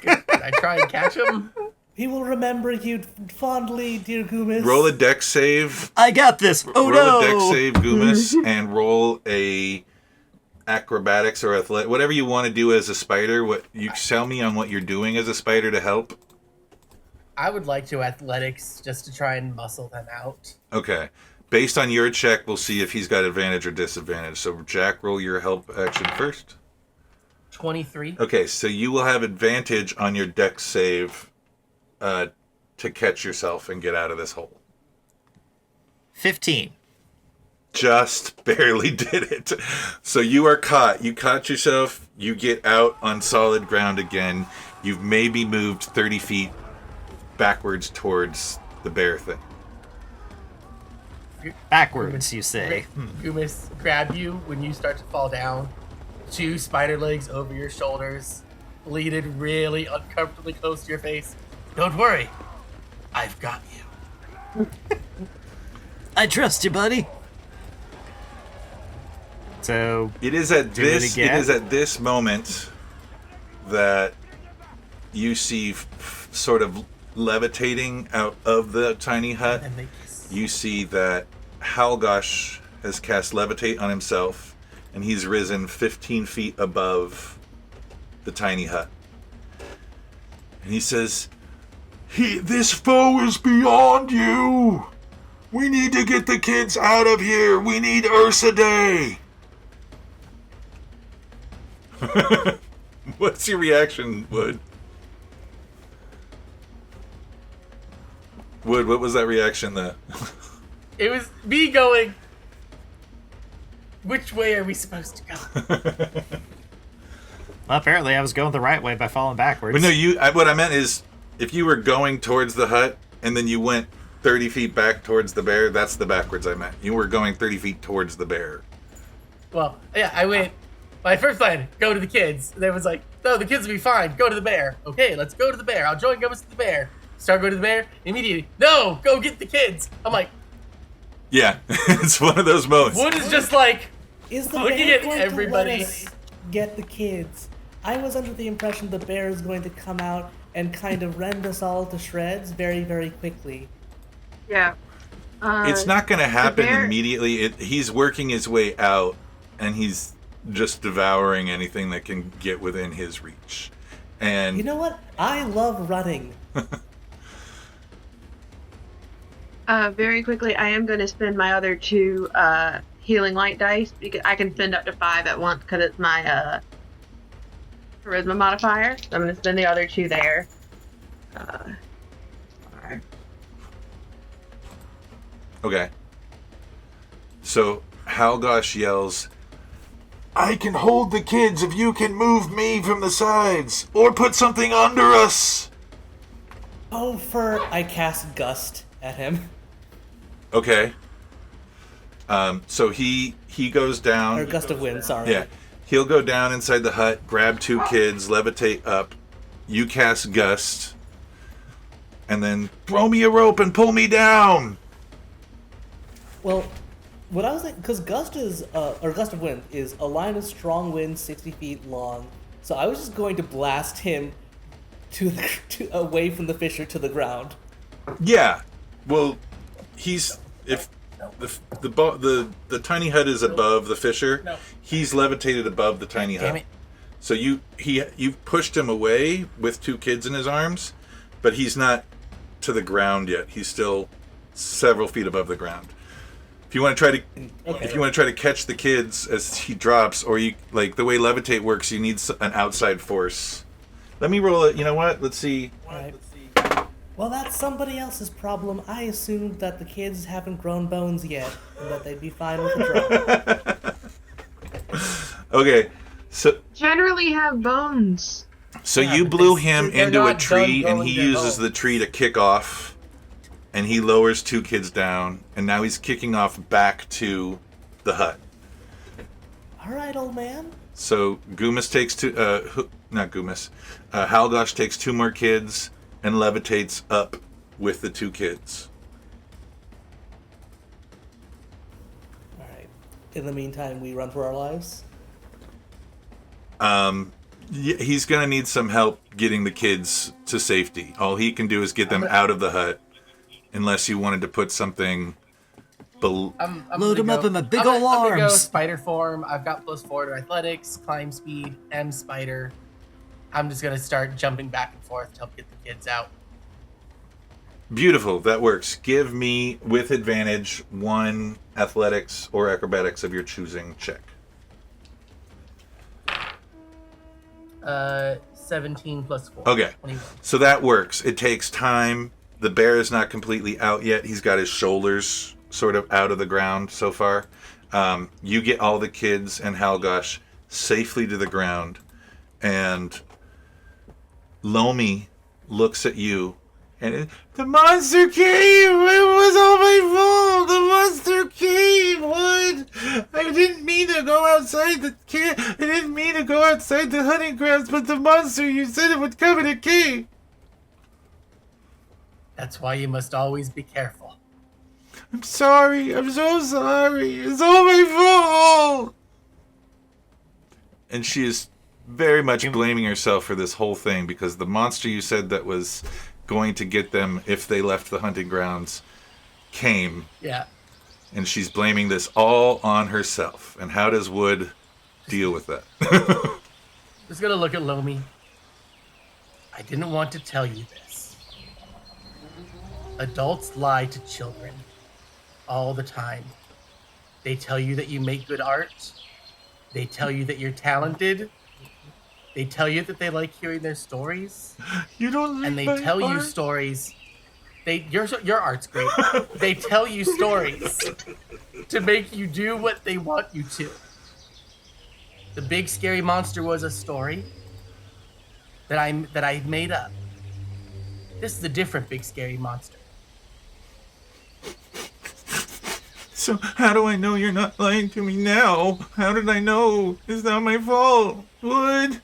[SPEAKER 4] Did I try and catch him?
[SPEAKER 3] He will remember you fondly, dear Gummas.
[SPEAKER 1] Roll a dex save.
[SPEAKER 5] I got this. Oh
[SPEAKER 1] Roll
[SPEAKER 5] no!
[SPEAKER 1] a dex save, Gummas, and roll a acrobatics or athletic, whatever you want to do as a spider. What you tell me on what you're doing as a spider to help.
[SPEAKER 4] I would like to athletics just to try and muscle them out.
[SPEAKER 1] Okay. Based on your check, we'll see if he's got advantage or disadvantage. So, Jack, roll your help action first.
[SPEAKER 4] 23.
[SPEAKER 1] Okay, so you will have advantage on your dex save to catch yourself and get out of this hole.
[SPEAKER 5] 15.
[SPEAKER 1] Just barely did it. So you are caught. You caught yourself. You get out on solid ground again. You've maybe moved 30 feet backwards towards the bear thing.
[SPEAKER 5] Backwards, you say.
[SPEAKER 4] Gummas grab you when you start to fall down. 2 spider legs over your shoulders, bleeded really uncomfortably close to your face. Don't worry, I've got you.
[SPEAKER 5] I trust you, buddy. So
[SPEAKER 1] It is at
[SPEAKER 5] Do it
[SPEAKER 1] this.
[SPEAKER 5] again?
[SPEAKER 1] It is at this moment that you see sort of levitating out of the tiny hut.
[SPEAKER 4] And they kiss.
[SPEAKER 1] You see that Halgosh has cast levitate on himself, and he's risen 15 feet above the tiny hut. And he says, "This foe is beyond you. We need to get the kids out of here. We need Ursa Day." What's your reaction, Wood? Wood, what was that reaction that?
[SPEAKER 4] It was me going, which way are we supposed to go?
[SPEAKER 5] well, apparently I was going the right way by falling backwards.
[SPEAKER 1] But no, what I meant is, if you were going towards the hut and then you went 30 feet back towards the bear, that's the backwards I meant. You were going 30 feet towards the bear.
[SPEAKER 4] Well, yeah, I went, my first plan, go to the kids. And then it was like, no, the kids will be fine. Go to the bear. Okay, let's go to the bear. I'll join Gummas to the bear. Start going to the bear. Immediately, no, go get the kids. I'm like,
[SPEAKER 1] Yeah, it's one of those moments.
[SPEAKER 4] Wood is just like,
[SPEAKER 3] Is the
[SPEAKER 4] looking
[SPEAKER 3] bear
[SPEAKER 4] at
[SPEAKER 3] going
[SPEAKER 4] everybody.
[SPEAKER 3] to let us get the kids? I was under the impression the bear is going to come out and kind of rend us all to shreds very, very quickly.
[SPEAKER 2] Yeah.
[SPEAKER 1] It's not going to happen
[SPEAKER 2] bear-
[SPEAKER 1] immediately. He's working his way out, and he's just devouring anything that can get within his reach. And
[SPEAKER 3] You know what? I love running.
[SPEAKER 2] Very quickly, I am going to spend my other 2 healing light dice because I can spend up to 5 at once because it's my charisma modifier. So I'm going to spend the other 2 there.
[SPEAKER 1] Okay. So Halgosh yells, "I can hold the kids if you can move me from the sides or put something under us."
[SPEAKER 3] Oh, I cast Gust at him.
[SPEAKER 1] Okay. So he goes down.
[SPEAKER 3] Or Gust of Wind, sorry.
[SPEAKER 1] Yeah. He'll go down inside the hut, grab 2 kids, levitate up. You cast Gust. And then throw me a rope and pull me down.
[SPEAKER 3] Well, what I was thinking, because Gust of Wind is a line of strong wind 60 feet long. So I was just going to blast him away from the fissure to the ground.
[SPEAKER 1] Yeah. Well, if the tiny hut is above the fissure, he's levitated above the tiny hut.
[SPEAKER 4] damn it.
[SPEAKER 1] So you've pushed him away with 2 kids in his arms, but he's not to the ground yet. He's still several feet above the ground. If you want to try to catch the kids as he drops, or you like the way levitate works, you need an outside force. Let me roll it. You know what? Let's see.
[SPEAKER 3] Right. Well, that's somebody else's problem. I assumed that the kids haven't grown bones yet, and that they'd be fine with the drop.
[SPEAKER 1] Okay, so
[SPEAKER 2] Generally have bones.
[SPEAKER 1] you blew him
[SPEAKER 4] they're
[SPEAKER 1] into a
[SPEAKER 4] not
[SPEAKER 1] tree,
[SPEAKER 4] done
[SPEAKER 1] and
[SPEAKER 4] growing
[SPEAKER 1] he
[SPEAKER 4] their
[SPEAKER 1] uses
[SPEAKER 4] bones.
[SPEAKER 1] the tree to kick off, and he lowers 2 kids down, and now he's kicking off back to the hut.
[SPEAKER 3] All right, old man.
[SPEAKER 1] So Gummas takes 2, not Gummas, Halgosh takes 2 more kids and levitates up with the 2 kids.
[SPEAKER 3] in the meantime we run for our lives?
[SPEAKER 1] He's gonna need some help getting the kids to safety. All he can do is get them out of the hut, unless you wanted to put something.
[SPEAKER 4] I'm
[SPEAKER 5] Load
[SPEAKER 4] gonna
[SPEAKER 5] him up in my big
[SPEAKER 4] I'm
[SPEAKER 5] ol'
[SPEAKER 4] gonna go
[SPEAKER 5] arms.
[SPEAKER 4] spider form. I've got +4 to athletics, climb speed, and spider. I'm just gonna start jumping back and forth to help get the kids out.
[SPEAKER 1] Beautiful, that works. Give me, with advantage, 1 athletics or acrobatics of your choosing check.
[SPEAKER 4] 17 + 4.
[SPEAKER 1] Okay,
[SPEAKER 4] 21.
[SPEAKER 1] so that works. It takes time. The bear is not completely out yet. He's got his shoulders sort of out of the ground so far. You get all the kids and Halgosh safely to the ground, and Lomi looks at you, and the monster came! It was all my fault! The monster came! What? I didn't mean to go outside I didn't mean to go outside the hunting grounds, but the monster, you said it would come and it came!
[SPEAKER 4] That's why you must always be careful.
[SPEAKER 1] I'm sorry. I'm so sorry. It's all my fault. And she is very much blaming herself for this whole thing because the monster you said that was going to get them if they left the hunting grounds came.
[SPEAKER 4] Yeah.
[SPEAKER 1] And she's blaming this all on herself. And how does Wood deal with that?
[SPEAKER 4] Just gonna look at Lomi. I didn't want to tell you this. Adults lie to children all the time. They tell you that you make good art. They tell you that you're talented. They tell you that they like hearing their stories.
[SPEAKER 1] You don't like
[SPEAKER 4] and they
[SPEAKER 1] my
[SPEAKER 4] tell you
[SPEAKER 1] art?
[SPEAKER 4] stories. Your art's great. They tell you stories to make you do what they want you to. The big scary monster was a story that I made up. This is a different big scary monster.
[SPEAKER 1] So how do I know you're not lying to me now? How did I know? It's not my fault. Wood.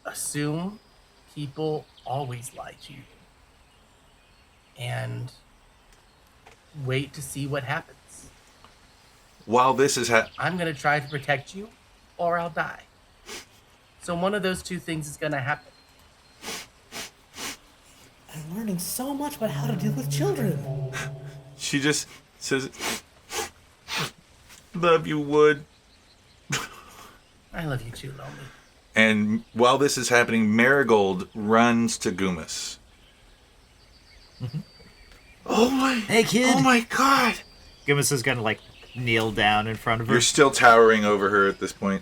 [SPEAKER 4] Assume people always lie to you. And wait to see what happens.
[SPEAKER 1] While this is
[SPEAKER 4] I'm going to try to protect you, or I'll die. So one of those two things is going to happen.
[SPEAKER 3] I'm learning so much about how to deal with children.
[SPEAKER 1] She just says, love you, Wood.
[SPEAKER 4] I love you too, Lomi.
[SPEAKER 1] And while this is happening, Marigold runs to Gummas.
[SPEAKER 5] Mm-hmm.
[SPEAKER 1] Oh my...
[SPEAKER 5] Hey, kid!
[SPEAKER 1] Oh my god!
[SPEAKER 5] Gummas is gonna, kneel down in front of her.
[SPEAKER 1] You're still towering over her at this point.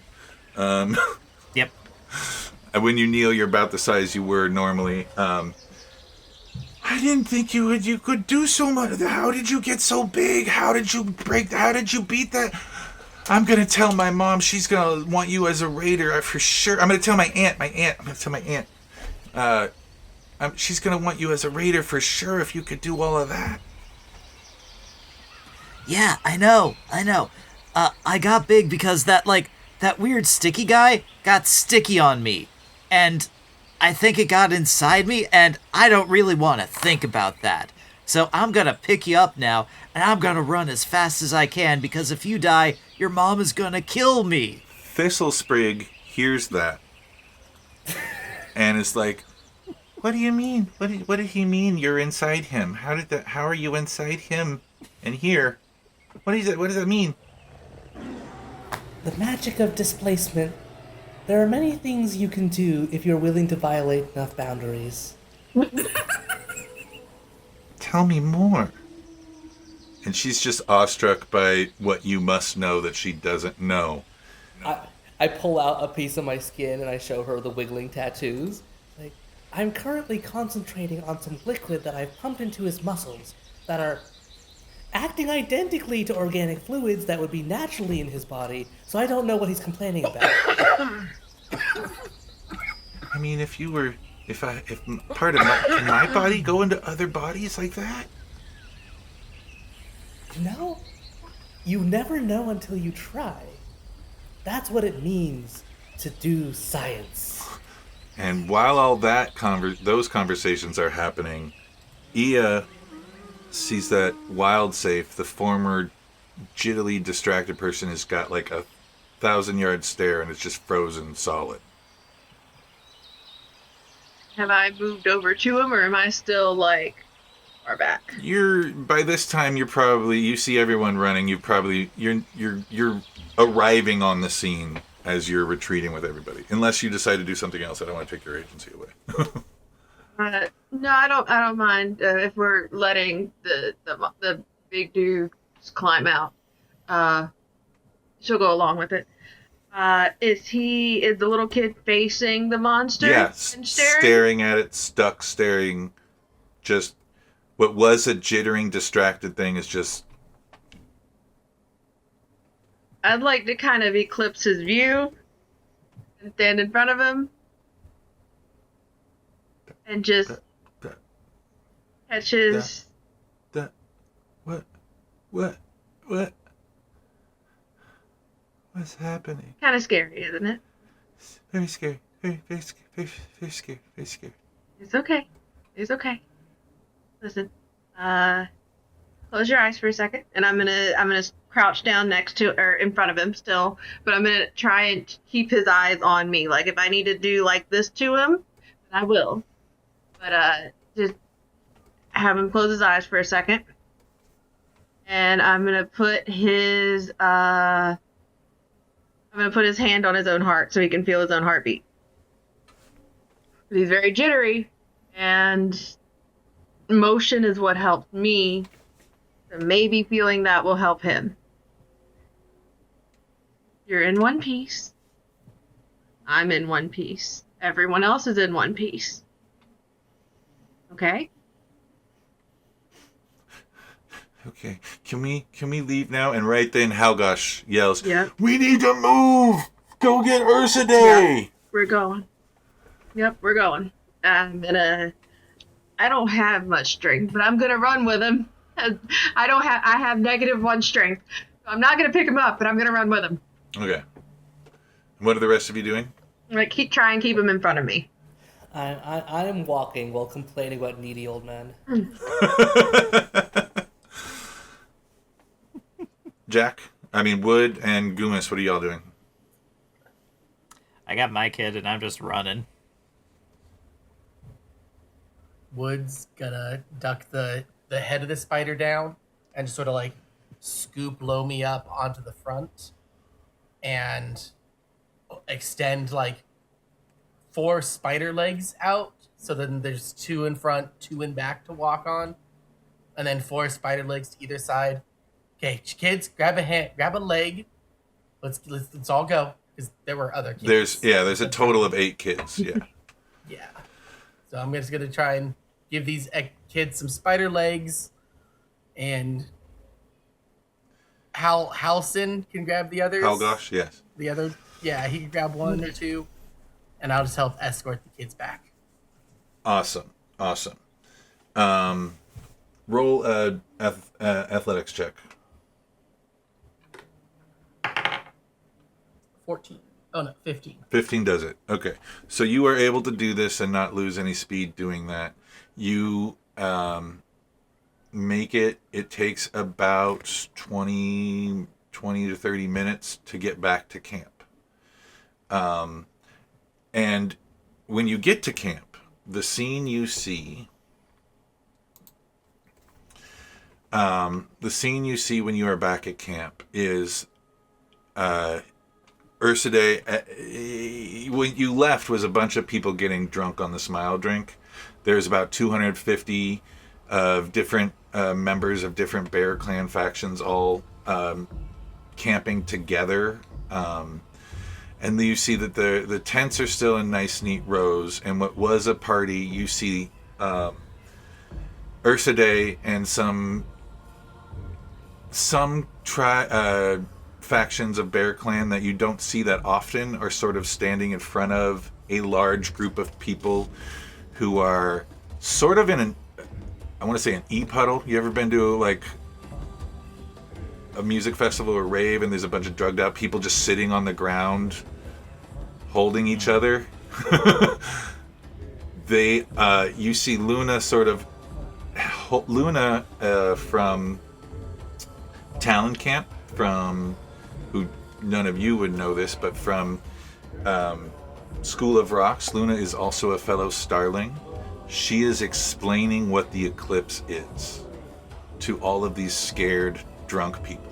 [SPEAKER 5] Yep.
[SPEAKER 1] And when you kneel, you're about the size you were normally. I didn't think you could do so much. How did you get so big? How did you beat that? I'm gonna tell my mom. She's gonna want you as a raider for sure. I'm gonna tell my aunt. She's gonna want you as a raider for sure if you could do all of that.
[SPEAKER 5] Yeah, I know. I got big because that weird sticky guy got sticky on me. And I think it got inside me, and I don't really want to think about that. So I'm gonna pick you up now, and I'm gonna run as fast as I can, because if you die, your mom is gonna kill me.
[SPEAKER 1] Thistlesprig hears that. And is like, what do you mean? What did he mean you're inside him? How are you inside him and here? What does that mean?
[SPEAKER 3] The magic of displacement. There are many things you can do if you're willing to violate enough boundaries.
[SPEAKER 1] Tell me more. And she's just awestruck by what you must know that she doesn't know.
[SPEAKER 3] I pull out a piece of my skin and I show her the wiggling tattoos. I'm currently concentrating on some liquid that I've pumped into his muscles that are acting identically to organic fluids that would be naturally in his body, so I don't know what he's complaining about.
[SPEAKER 1] I mean, can my body go into other bodies like that?
[SPEAKER 3] No, you never know until you try. That's what it means to do science.
[SPEAKER 1] And while all that those conversations are happening, Ia sees that Wild Safe, the former jittily distracted person, has got like a 1,000-yard stare and it's just frozen solid.
[SPEAKER 2] Have I moved over to him, or am I still like far back?
[SPEAKER 1] By this time you see everyone running. You're arriving on the scene as you're retreating with everybody. Unless you decide to do something else, I don't want to take your agency away.
[SPEAKER 2] No, I don't mind if we're letting the big dudes climb out. She'll go along with it. Is the little kid facing the monster?
[SPEAKER 1] Yes,
[SPEAKER 2] and staring?
[SPEAKER 1] Staring at it, stuck staring. Just what was a jittering, distracted thing is just.
[SPEAKER 2] I'd like to kind of eclipse his view and stand in front of him and just catch his.
[SPEAKER 1] What's happening?
[SPEAKER 2] Kind of scary, isn't it?
[SPEAKER 1] Very scary. Very scary. Very scary. Very scary.
[SPEAKER 2] It's okay. It's okay. Listen, close your eyes for a second, and I'm gonna crouch down next to or in front of him still, but I'm gonna try and keep his eyes on me. Like if I need to do like this to him, I will. But just have him close his eyes for a second, and I'm gonna put his hand on his own heart so he can feel his own heartbeat. He's very jittery, and motion is what helped me. So maybe feeling that will help him. You're in one piece. I'm in one piece. Everyone else is in one piece. Okay?
[SPEAKER 1] Okay. Can we leave now? And right then Halgosh yells,
[SPEAKER 2] Yep.
[SPEAKER 1] "We need to move! Go get Ursa Day!"
[SPEAKER 2] Yep, we're going. Yep, we're going. I don't have much strength, but I'm gonna run with him. I have -1 strength. So I'm not gonna pick him up, but I'm gonna run with him.
[SPEAKER 1] Okay. And what are the rest of you doing?
[SPEAKER 2] I'm gonna try and keep him in front of me.
[SPEAKER 3] I am walking while complaining about needy old men.
[SPEAKER 1] Wood and Gummas, what are y'all doing?
[SPEAKER 5] I got my kid and I'm just running.
[SPEAKER 4] Wood's gonna duck the head of the spider down and just sort of like scoop Lomi up onto the front and extend like 4 spider legs out. So then there's 2 in front, 2 in back to walk on, and then 4 spider legs to either side. Okay, kids, grab a leg. Let's all go because there were other kids.
[SPEAKER 1] There's a total of 8 kids. Yeah.
[SPEAKER 4] Yeah. So I'm just gonna try and give these kids some spider legs, and Halson can grab the others.
[SPEAKER 1] Halgosh, yes.
[SPEAKER 4] The other, yeah, he can grab 1 or 2, and I'll just help escort the kids back.
[SPEAKER 1] Awesome. Roll a athletics check.
[SPEAKER 4] 14. Oh no, 15.
[SPEAKER 1] 15 does it. Okay. So you are able to do this and not lose any speed doing that. You make it. It takes about 20 to 30 minutes to get back to camp. And when you get to camp, the scene you see when you are back at camp is Ursa Day, when you left, was a bunch of people getting drunk on the Smile Drink. There's about 250 of different members of different Bear Clan factions all camping together. And you see that the tents are still in nice, neat rows. And what was a party, you see Ursa Day and some factions of Bear Clan that you don't see that often are sort of standing in front of a large group of people who are sort of in an e-puddle. You ever been to like a music festival or rave and there's a bunch of drugged out people just sitting on the ground holding each other? You see Luna sort of Luna from Talon Camp, from who none of you would know this, but from School of Rocks. Luna is also a fellow Starling. She is explaining what the Eclipse is to all of these scared, drunk people.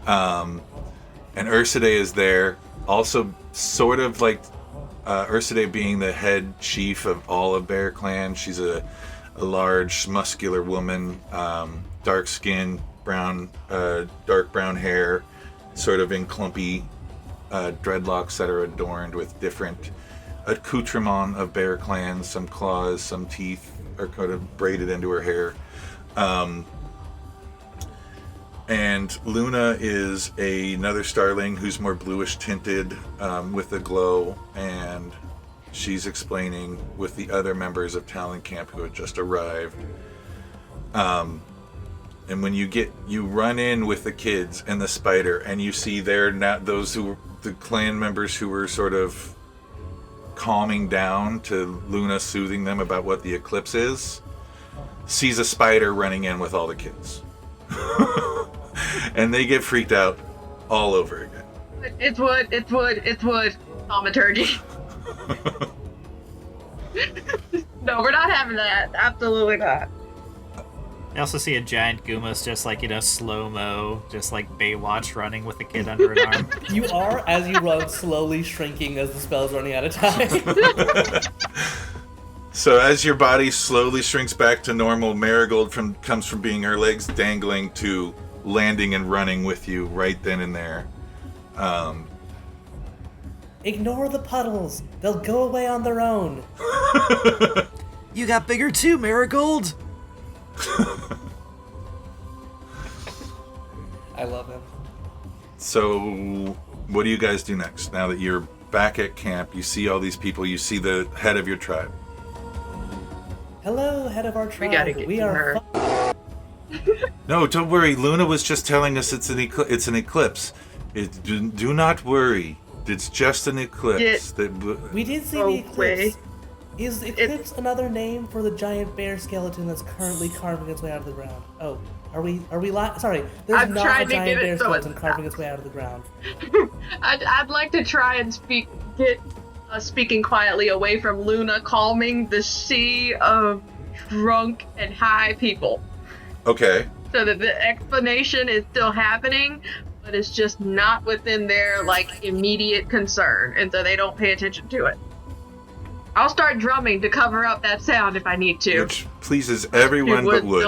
[SPEAKER 1] And Urside is there, also sort of like Urside being the head chief of all of Bear Clan. She's a large, muscular woman, dark skin, dark brown hair, sort of in clumpy dreadlocks that are adorned with different accoutrements of Bear Clan. Some claws, some teeth are kind of braided into her hair. And Luna is another Starling who's more bluish tinted, with a glow, and she's explaining with the other members of Talon Camp who had just arrived. And when you run in with the kids and the spider, and you see they're not those who the clan members who were sort of calming down to Luna soothing them about what the Eclipse is, sees a spider running in with all the kids. And they get freaked out all over again.
[SPEAKER 2] It's wood. Thaumaturgy. No, we're not having that. Absolutely not.
[SPEAKER 5] I also see a giant Gummas just like, slow-mo, just like Baywatch running with a kid under an arm.
[SPEAKER 3] You are, as you run, slowly shrinking as the spell's running out of time.
[SPEAKER 1] So as your body slowly shrinks back to normal, Marigold comes from being her legs dangling to landing and running with you right then and there.
[SPEAKER 3] Ignore the puddles. They'll go away on their own.
[SPEAKER 5] You got bigger too, Marigold!
[SPEAKER 3] I love him.
[SPEAKER 1] So what do you guys do next? Now that you're back at camp, you see all these people, you see the head of your tribe.
[SPEAKER 3] Hello, head of our tribe.
[SPEAKER 2] We gotta get to her.
[SPEAKER 1] No, don't worry. Luna was just telling us it's an eclipse. Do not worry. It's just an eclipse.
[SPEAKER 3] We did see the eclipse. Is Eclipse another name for the giant bear skeleton that's currently carving its way out of the ground? Oh, are we sorry, there's
[SPEAKER 2] I'm
[SPEAKER 3] not
[SPEAKER 2] trying
[SPEAKER 3] a
[SPEAKER 2] to
[SPEAKER 3] giant
[SPEAKER 2] get it
[SPEAKER 3] bear
[SPEAKER 2] so
[SPEAKER 3] skeleton
[SPEAKER 2] it's
[SPEAKER 3] carving
[SPEAKER 2] not.
[SPEAKER 3] its way out of the ground.
[SPEAKER 2] I'd like to try and get speaking quietly away from Luna, calming the sea of drunk and high people.
[SPEAKER 1] Okay.
[SPEAKER 2] So that the explanation is still happening, but it's just not within their immediate concern, and so they don't pay attention to it. I'll start drumming to cover up that sound if I need to.
[SPEAKER 1] Which pleases everyone but Wood.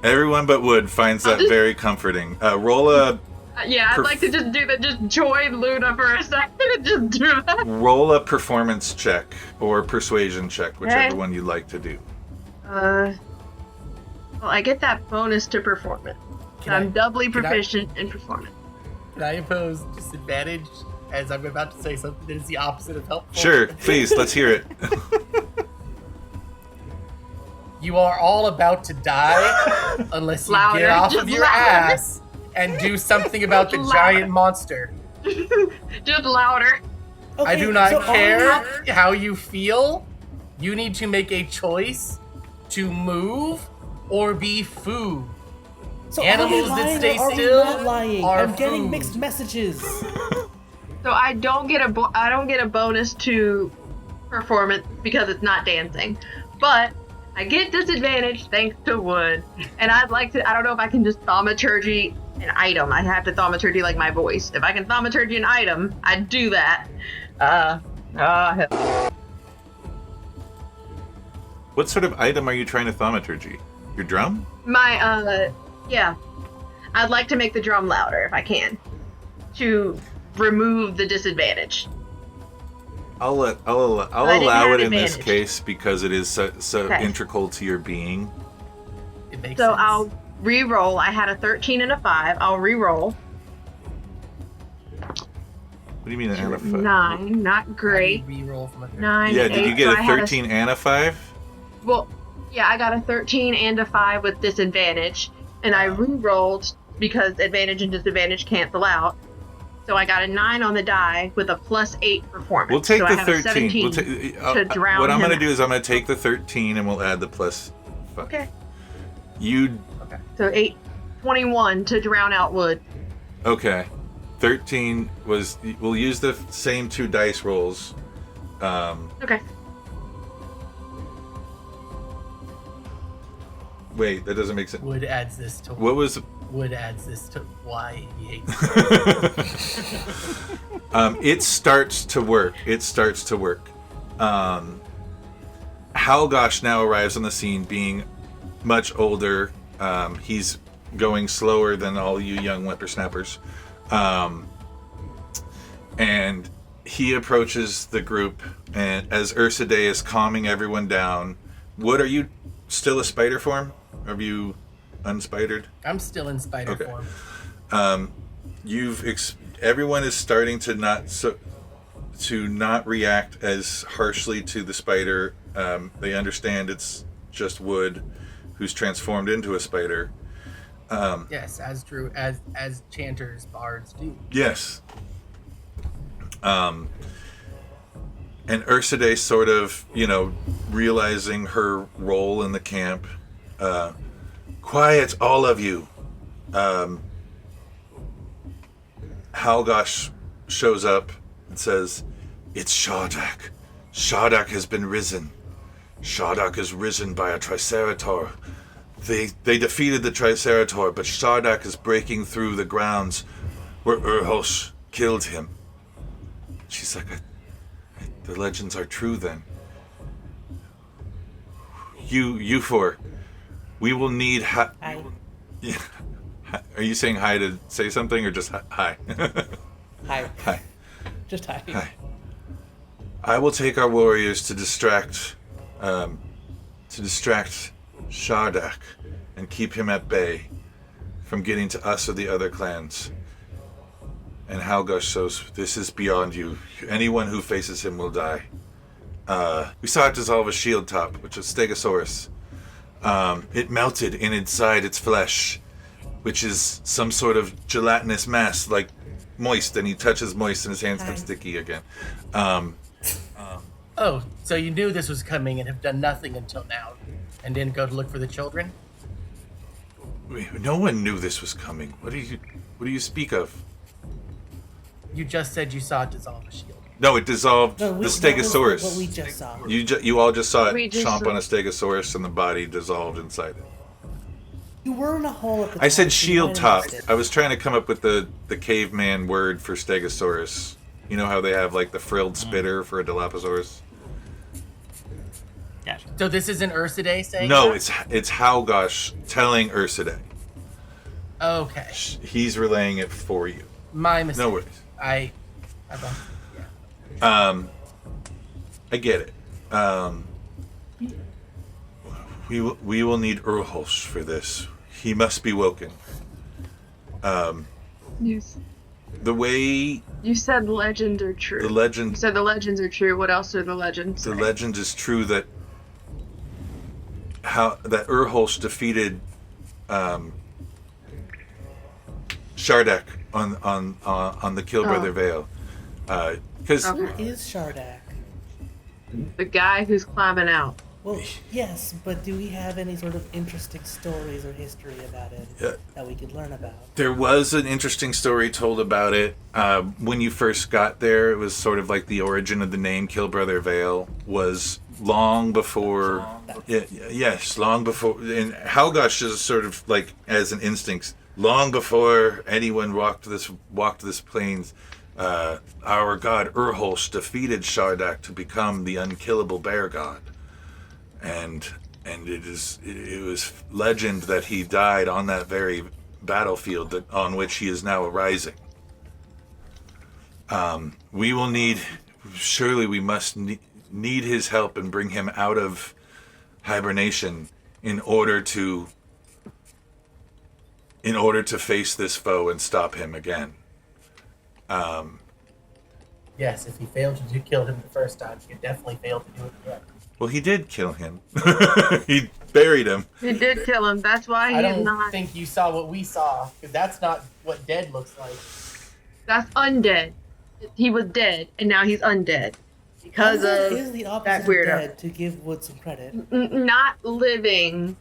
[SPEAKER 1] Everyone but Wood finds that very comforting. Roll a...
[SPEAKER 2] Yeah, I'd like to just do that. Just join Luna for a second and just do that.
[SPEAKER 1] Roll a performance check or persuasion check, whichever one you'd like to do.
[SPEAKER 2] Well, I get that bonus to performance. I'm doubly proficient in performance.
[SPEAKER 4] Can I impose disadvantage as I'm about to say something that is the opposite of helpful?
[SPEAKER 1] Sure, please, let's hear it.
[SPEAKER 4] You are all about to die unless you
[SPEAKER 2] Louder,
[SPEAKER 4] get off
[SPEAKER 2] just
[SPEAKER 4] of your
[SPEAKER 2] louder.
[SPEAKER 4] ass and do something about the
[SPEAKER 2] Louder.
[SPEAKER 4] giant monster.
[SPEAKER 2] Just louder.
[SPEAKER 3] Okay,
[SPEAKER 4] I do not
[SPEAKER 3] so
[SPEAKER 4] care how you feel. You need to make a choice to move or be food.
[SPEAKER 3] So
[SPEAKER 4] Animals
[SPEAKER 3] are we
[SPEAKER 4] that
[SPEAKER 3] lying
[SPEAKER 4] stay
[SPEAKER 3] or are we
[SPEAKER 4] still
[SPEAKER 3] not lying?
[SPEAKER 4] are
[SPEAKER 3] I'm getting
[SPEAKER 4] food.
[SPEAKER 3] mixed messages.
[SPEAKER 2] So I don't get a bonus to performance because it's not dancing, but I get disadvantage thanks to Wood, and I'd like to. I don't know if I can just thaumaturgy an item. I have to thaumaturgy my voice. If I can thaumaturgy an item, I'd do that.
[SPEAKER 1] What sort of item are you trying to thaumaturgy? Your drum?
[SPEAKER 2] Yeah. I'd like to make the drum louder if I can, to remove the disadvantage.
[SPEAKER 1] I'll
[SPEAKER 2] didn't
[SPEAKER 1] allow
[SPEAKER 2] have
[SPEAKER 1] it in this
[SPEAKER 2] advantage.
[SPEAKER 1] case because it is so
[SPEAKER 2] Okay.
[SPEAKER 1] integral to your being.
[SPEAKER 4] It makes
[SPEAKER 2] So
[SPEAKER 4] sense.
[SPEAKER 2] I'll re-roll. I had a 13 and a 5. I'll re-roll.
[SPEAKER 1] What do you mean an and a 5?
[SPEAKER 2] 9, not great.
[SPEAKER 4] Reroll from a 13.
[SPEAKER 2] 9,
[SPEAKER 1] Yeah,
[SPEAKER 2] 8.
[SPEAKER 1] did you get
[SPEAKER 2] so
[SPEAKER 1] a
[SPEAKER 2] I had
[SPEAKER 1] 13 and a 5?
[SPEAKER 2] Well, yeah, I got a 13 and a 5 with disadvantage, and I re-rolled because advantage and disadvantage cancel out. So I got a 9 on the die with a +8 performance.
[SPEAKER 1] We'll take
[SPEAKER 2] so
[SPEAKER 1] the
[SPEAKER 2] I have a
[SPEAKER 1] 13.
[SPEAKER 2] 17 to drown
[SPEAKER 1] what I'm
[SPEAKER 2] him
[SPEAKER 1] going to do
[SPEAKER 2] out.
[SPEAKER 1] is I'm going to take the 13 and we'll add the +5.
[SPEAKER 2] Okay.
[SPEAKER 1] You
[SPEAKER 4] Okay.
[SPEAKER 2] So 21 to drown out Wood.
[SPEAKER 1] okay? 13 was. We'll use the same 2 dice rolls.
[SPEAKER 2] Okay.
[SPEAKER 1] Wait, that doesn't make sense.
[SPEAKER 4] Wood adds this to why he hates
[SPEAKER 1] It starts to work. Halgosh now arrives on the scene being much older. He's going slower than all you young whippersnappers. And he approaches the group, and as Ursa Day is calming everyone down. Wood, are you still a spider form? Are you unspidered?
[SPEAKER 4] I'm still in spider
[SPEAKER 1] Okay.
[SPEAKER 4] form.
[SPEAKER 1] Everyone is starting to not react as harshly to the spider. They understand it's just Wood who's transformed into a spider.
[SPEAKER 4] Yes, as chanters, bards do.
[SPEAKER 1] Yes. And Ursidae sort of, realizing her role in the camp. Quiet, all of you. Halgosh shows up and says, "It's Shardak. Shardak has been risen. Shardak is risen by a Tricerator. They defeated the Tricerator, but Shardak is breaking through the grounds where Urhosh killed him." She's like, the legends are true then. You four, we will need...
[SPEAKER 3] Hi.
[SPEAKER 1] Yeah. Are you saying hi to say something or just hi?
[SPEAKER 3] Hi.
[SPEAKER 1] Hi.
[SPEAKER 3] Just hi.
[SPEAKER 1] Hi. I will take our warriors to distract Shardak and keep him at bay from getting to us or the other clans. And Halgosh says, "This is beyond you. Anyone who faces him will die." We saw it dissolve a shield top, which is Stegosaurus. It melted inside its flesh, which is some sort of gelatinous mass, like moist, and he touches moist and his hands become sticky again.
[SPEAKER 4] Oh, so you knew this was coming and have done nothing until now, and didn't go to look for the children?
[SPEAKER 1] No one knew this was coming. What do you speak of?
[SPEAKER 4] You just said you saw it dissolve a shield.
[SPEAKER 1] No, it dissolved
[SPEAKER 3] No,
[SPEAKER 1] the
[SPEAKER 3] that
[SPEAKER 1] Stegosaurus.
[SPEAKER 3] was what we just saw.
[SPEAKER 1] You all just saw it
[SPEAKER 2] We just
[SPEAKER 1] chomp
[SPEAKER 2] saw-
[SPEAKER 1] on a Stegosaurus and the body dissolved inside it.
[SPEAKER 3] You were in a hole at the
[SPEAKER 1] I said
[SPEAKER 3] top, so you
[SPEAKER 1] shield
[SPEAKER 3] might have
[SPEAKER 1] top.
[SPEAKER 3] missed it.
[SPEAKER 1] I was trying to come up with the caveman word for Stegosaurus. You know how they have like the frilled spitter for a Dilophosaurus?
[SPEAKER 5] Gotcha.
[SPEAKER 4] So this isn't Ursidae saying
[SPEAKER 1] No,
[SPEAKER 4] that?
[SPEAKER 1] it's Halgosh telling Ursidae.
[SPEAKER 4] Okay.
[SPEAKER 1] He's relaying it for you.
[SPEAKER 4] My mistake.
[SPEAKER 1] No worries.
[SPEAKER 4] I thought, yeah.
[SPEAKER 1] I get it. We will need Urholsh for this. He must be woken.
[SPEAKER 2] You
[SPEAKER 1] The
[SPEAKER 2] said legends are true. You
[SPEAKER 1] legend
[SPEAKER 2] said the legends are true. What else are the legends?
[SPEAKER 1] the legend is true that Urholsh defeated Shardak on the Killbrother Vale. Because
[SPEAKER 2] Okay.
[SPEAKER 3] Who is Shardak?
[SPEAKER 2] The guy who's climbing out.
[SPEAKER 3] Well, yes, but do we have any sort of interesting stories or history about it that we could learn about?
[SPEAKER 1] there was an interesting story told about it. When you first got there, it was sort of like the origin of the name Killbrother Vale was long before. Yes, long before. And Halgosh is sort of like as an instinct. Long before anyone walked this plains, our god Urholsh defeated Shardak to become the unkillable bear god. And it was legend that he died on that very battlefield on which he is now arising. We will we must need his help and bring him out of hibernation in order to face this foe and stop him again.
[SPEAKER 4] Yes, if he failed to kill him the first time, he could definitely fail to do it again.
[SPEAKER 1] Well, he did kill him. He buried him.
[SPEAKER 2] He did kill him. That's why
[SPEAKER 4] I
[SPEAKER 2] he's
[SPEAKER 4] don't
[SPEAKER 2] not.
[SPEAKER 4] think you saw what we saw, because that's not what dead looks like.
[SPEAKER 2] That's undead. He was dead, and now he's undead because
[SPEAKER 3] Undead
[SPEAKER 2] of
[SPEAKER 3] is the
[SPEAKER 2] that
[SPEAKER 3] opposite of
[SPEAKER 2] weirdo.
[SPEAKER 3] dead, to give Wood some credit.
[SPEAKER 2] Not living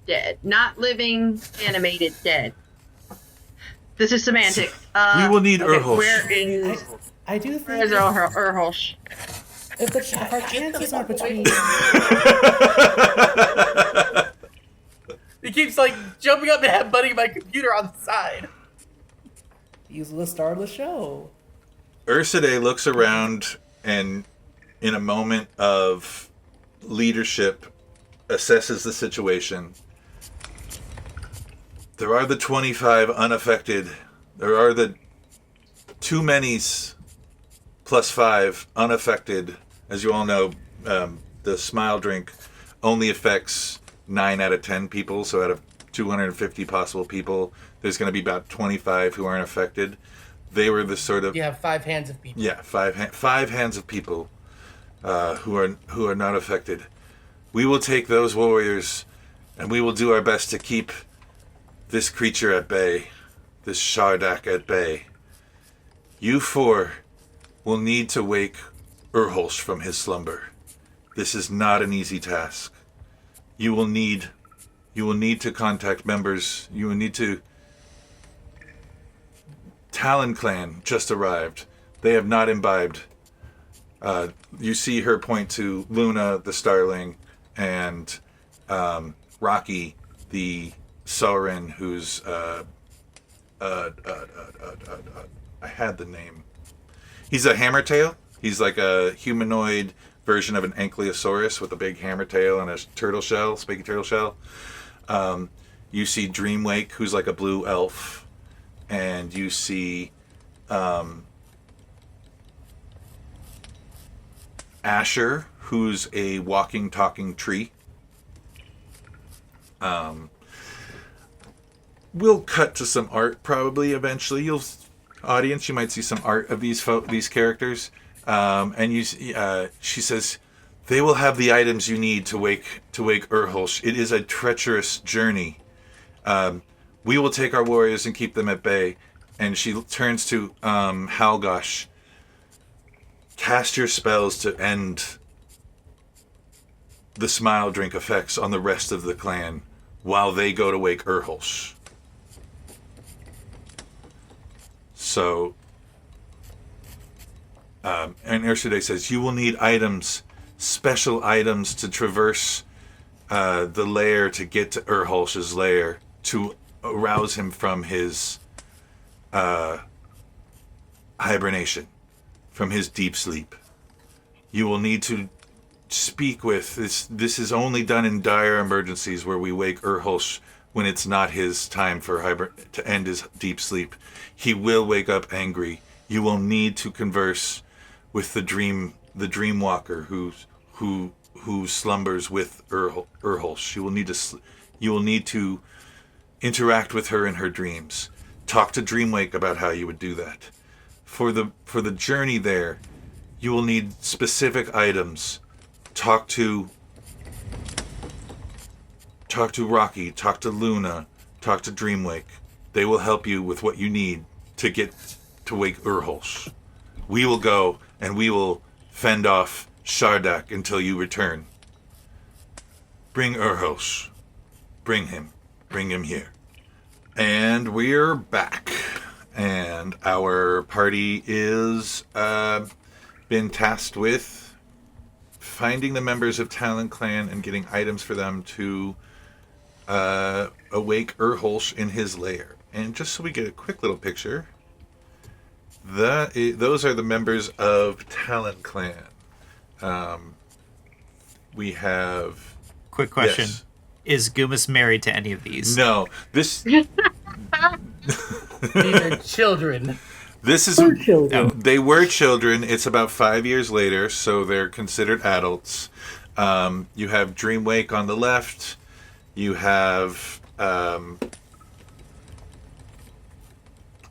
[SPEAKER 2] dead, not living animated dead. This is semantics.
[SPEAKER 1] We will need Urholsh.
[SPEAKER 2] Where is
[SPEAKER 3] I do
[SPEAKER 2] where
[SPEAKER 3] think
[SPEAKER 2] is Urholsh?
[SPEAKER 3] if our chances are between
[SPEAKER 4] He keeps like jumping up and headbutting my computer on the side.
[SPEAKER 3] he's the star of the show.
[SPEAKER 1] Urside looks around and, in a moment of leadership, assesses the situation. There are the 25 unaffected. There are the too many's plus 5 unaffected. As you all know, the smile drink only affects 9 out of 10 people. So out of 250 possible people, there's going to be about 25 who aren't affected. They were the sort of...
[SPEAKER 4] You have 5 hands of people.
[SPEAKER 1] Yeah, five hands of people who are not affected. We will take those warriors, and we will do our best to keep this creature at bay, this Shardak at bay. You 4 will need to wake Urholsh from his slumber. This is not an easy task. You will need to contact members. You will need to... Talon Clan just arrived. They have not imbibed. You see her point to Luna, the Starling, and Rocky, the Sauron, who's... I had the name. He's a hammertail. He's like a humanoid version of an ankylosaurus with a big hammer tail and a turtle shell, spiky turtle shell. You see Dreamwake, who's like a blue elf. And you see Asher, who's a walking, talking tree. We'll cut to some art probably eventually. Audience, you might see some art of these characters. And she says, they will have the items you need to wake Urholsh. It is a treacherous journey. We will take our warriors and keep them at bay. And she turns to Halgosh. Cast your spells to end the smile drink effects on the rest of the clan while they go to wake Urholsh. So, and Urside says, you will need items, special items to traverse the lair to get to Urholsh's lair to arouse him from his hibernation, from his deep sleep. You will need to speak with this is only done in dire emergencies where we wake Urholsh when it's not his time to end his deep sleep. He will wake up angry. You will need to converse with the Dreamwalker who slumbers with Urholsh. You will need to interact with her in her dreams. Talk to Dreamwake about how you would do that. For the journey there, you will need specific items. Talk to Rocky, talk to Luna, talk to Dreamwake. They will help you with what you need to get to wake Urholsh. We will go and we will fend off Shardak until you return. Bring Urholsh. Bring him here. And we're back. And our party is been tasked with finding the members of Talon Clan and getting items for them to awake Urholsh in his lair. And just so we get a quick little picture, those are the members of Talon Clan. We have...
[SPEAKER 5] Quick question.
[SPEAKER 1] Yes.
[SPEAKER 5] Is Gummas married to any of these?
[SPEAKER 1] No. This...
[SPEAKER 4] These are children.
[SPEAKER 1] This is...
[SPEAKER 3] children.
[SPEAKER 1] They were children. It's about 5 years later, so they're considered adults. You have Dreamwake on the left. You have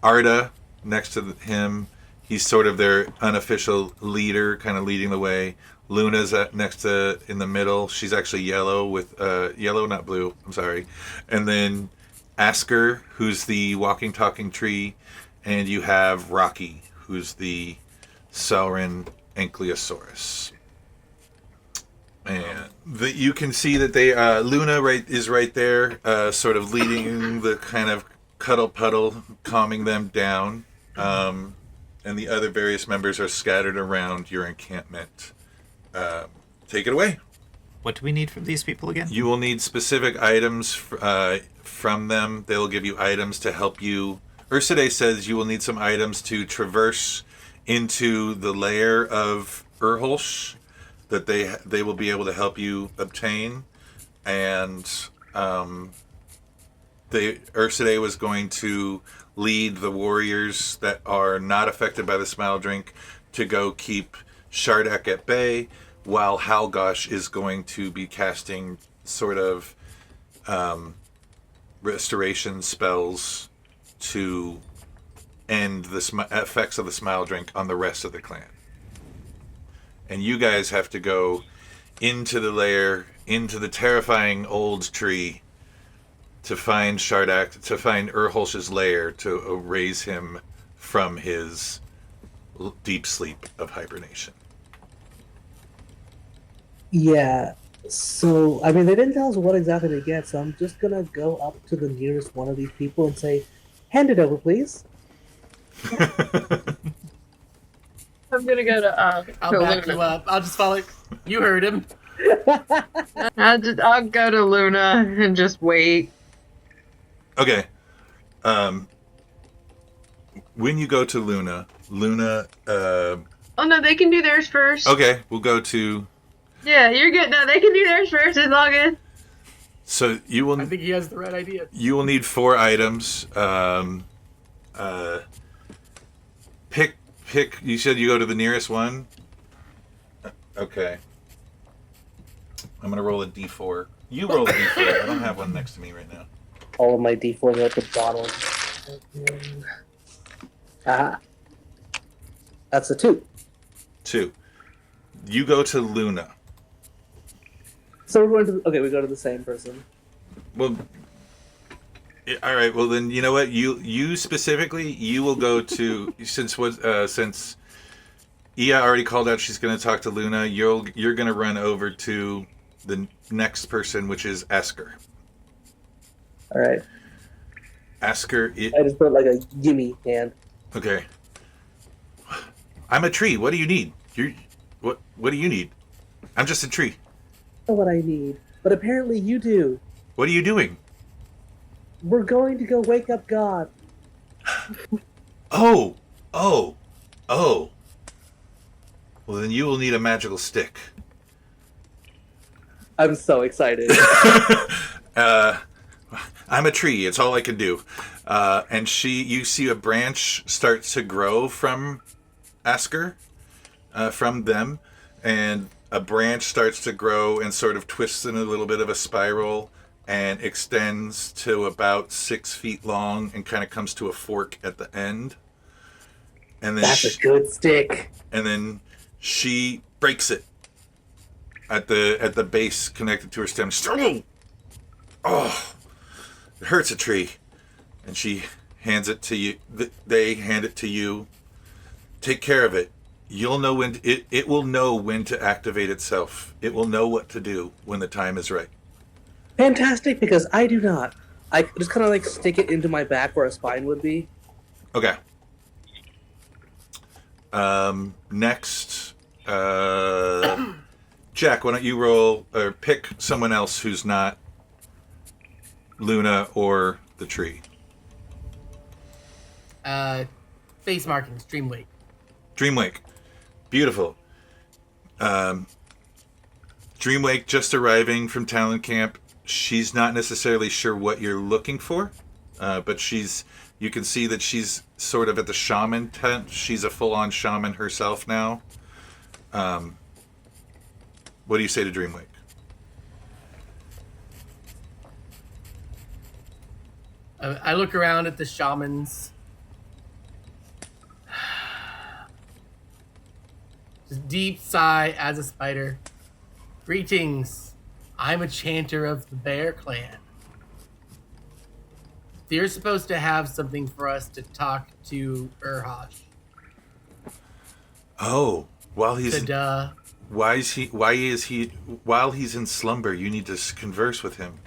[SPEAKER 1] Arda next to him. He's sort of their unofficial leader, kind of leading the way. Luna's in the middle. She's actually yellow with yellow, not blue. I'm sorry. And then Asker, who's the walking, talking tree, and you have Rocky, who's the Sauron Ankylosaurus. And you can see that they Luna is right there, sort of leading the kind of cuddle puddle, calming them down. And the other various members are scattered around your encampment. Take it away.
[SPEAKER 5] What do we need from these people again?
[SPEAKER 1] You will need specific items from them. They'll give you items to help you. Urside says you will need some items to traverse into the lair of Urholsh that they will be able to help you obtain. And Urside was going to lead the warriors that are not affected by the smile drink to go keep Shardak at bay, while Halgosh is going to be casting sort of restoration spells to end the effects of the smile drink on the rest of the clan. And you guys have to go into the lair, into the terrifying old tree, to find Shardak, to find Urholsh's lair, to raise him from his deep sleep of hibernation.
[SPEAKER 3] Yeah, so, I mean, they didn't tell us what exactly to get, so I'm just gonna go up to the nearest one of these people and say, hand it over, please.
[SPEAKER 2] I'm gonna go to
[SPEAKER 4] I'll
[SPEAKER 2] to
[SPEAKER 4] back
[SPEAKER 2] Luna.
[SPEAKER 4] you up. I'll just follow. You heard him.
[SPEAKER 2] I'll go to Luna and just wait.
[SPEAKER 1] Okay. When you go to Luna,
[SPEAKER 2] Oh no, they can do theirs first.
[SPEAKER 1] okay, we'll go to.
[SPEAKER 2] Yeah, you're good. No, they can do theirs first. It's all good.
[SPEAKER 1] So you will.
[SPEAKER 4] I think he has the right idea.
[SPEAKER 1] You will need 4 items. Pick. You said you go to the nearest one. Okay. I'm gonna roll a d4. You roll a d4. I don't have one next to me right now.
[SPEAKER 3] All of my d4s are at the bottom. Ah. That's a 2.
[SPEAKER 1] 2. You go to Luna.
[SPEAKER 3] So we're going to... Okay, we go to the same person.
[SPEAKER 1] Well, all right. Well, then you know what? You specifically, you will go to since Ia already called out she's going to talk to Luna. You're going to run over to the next person, which is Asker.
[SPEAKER 3] All right.
[SPEAKER 1] Asker.
[SPEAKER 3] I just put like a gimme hand.
[SPEAKER 1] Okay. I'm a tree. What do you need? What do you need? I'm just a tree.
[SPEAKER 3] I know what I need, but apparently you do.
[SPEAKER 1] What are you doing?
[SPEAKER 3] We're going to go wake up God.
[SPEAKER 1] Oh. Well, then you will need a magical stick.
[SPEAKER 3] I'm so excited.
[SPEAKER 1] I'm a tree. It's all I can do. And you see a branch start to grow from Asker, from them, and a branch starts to grow and sort of twists in a little bit of a spiral and extends to about 6 feet long and kind of comes to a fork at the end. And then
[SPEAKER 3] That's a good stick.
[SPEAKER 1] And then she breaks it at the base connected to her stem. Oh, it hurts a tree. And she hands it to you. They hand it to you. Take care of it. You'll know when it will know when to activate itself. It will know what to do when the time is right.
[SPEAKER 3] Fantastic, because I do not. I just kind of like stick it into my back where a spine would be.
[SPEAKER 1] Okay. Next, Jack, why don't you roll or pick someone else who's not Luna or the tree?
[SPEAKER 4] Face markings, Dreamwake.
[SPEAKER 1] Dreamwake. Beautiful. Dreamwake just arriving from Talon Camp. She's not necessarily sure what you're looking for, but you can see that she's sort of at the shaman tent. She's a full-on shaman herself now. What do you say to Dreamwake?
[SPEAKER 4] I look around at the shamans. Just deep sigh as a spider. Greetings. I'm a chanter of the Bear Clan. You're supposed to have something for us to talk to Rajesh.
[SPEAKER 1] Oh, while he's
[SPEAKER 4] Duh.
[SPEAKER 1] while he's in slumber, you need to converse with him.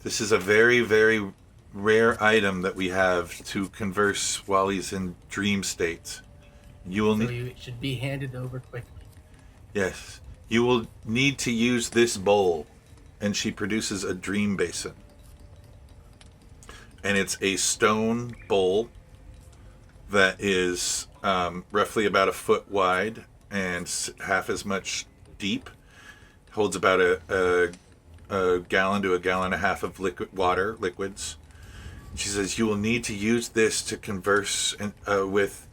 [SPEAKER 1] This is a very, very rare item that we have to converse while he's in dream state.
[SPEAKER 4] It should be handed over quickly.
[SPEAKER 1] Yes. You will need to use this bowl. And she produces a dream basin. And it's a stone bowl that is roughly about a foot wide and half as much deep. Holds about a gallon to a gallon and a half of liquids. And she says you will need to use this to converse with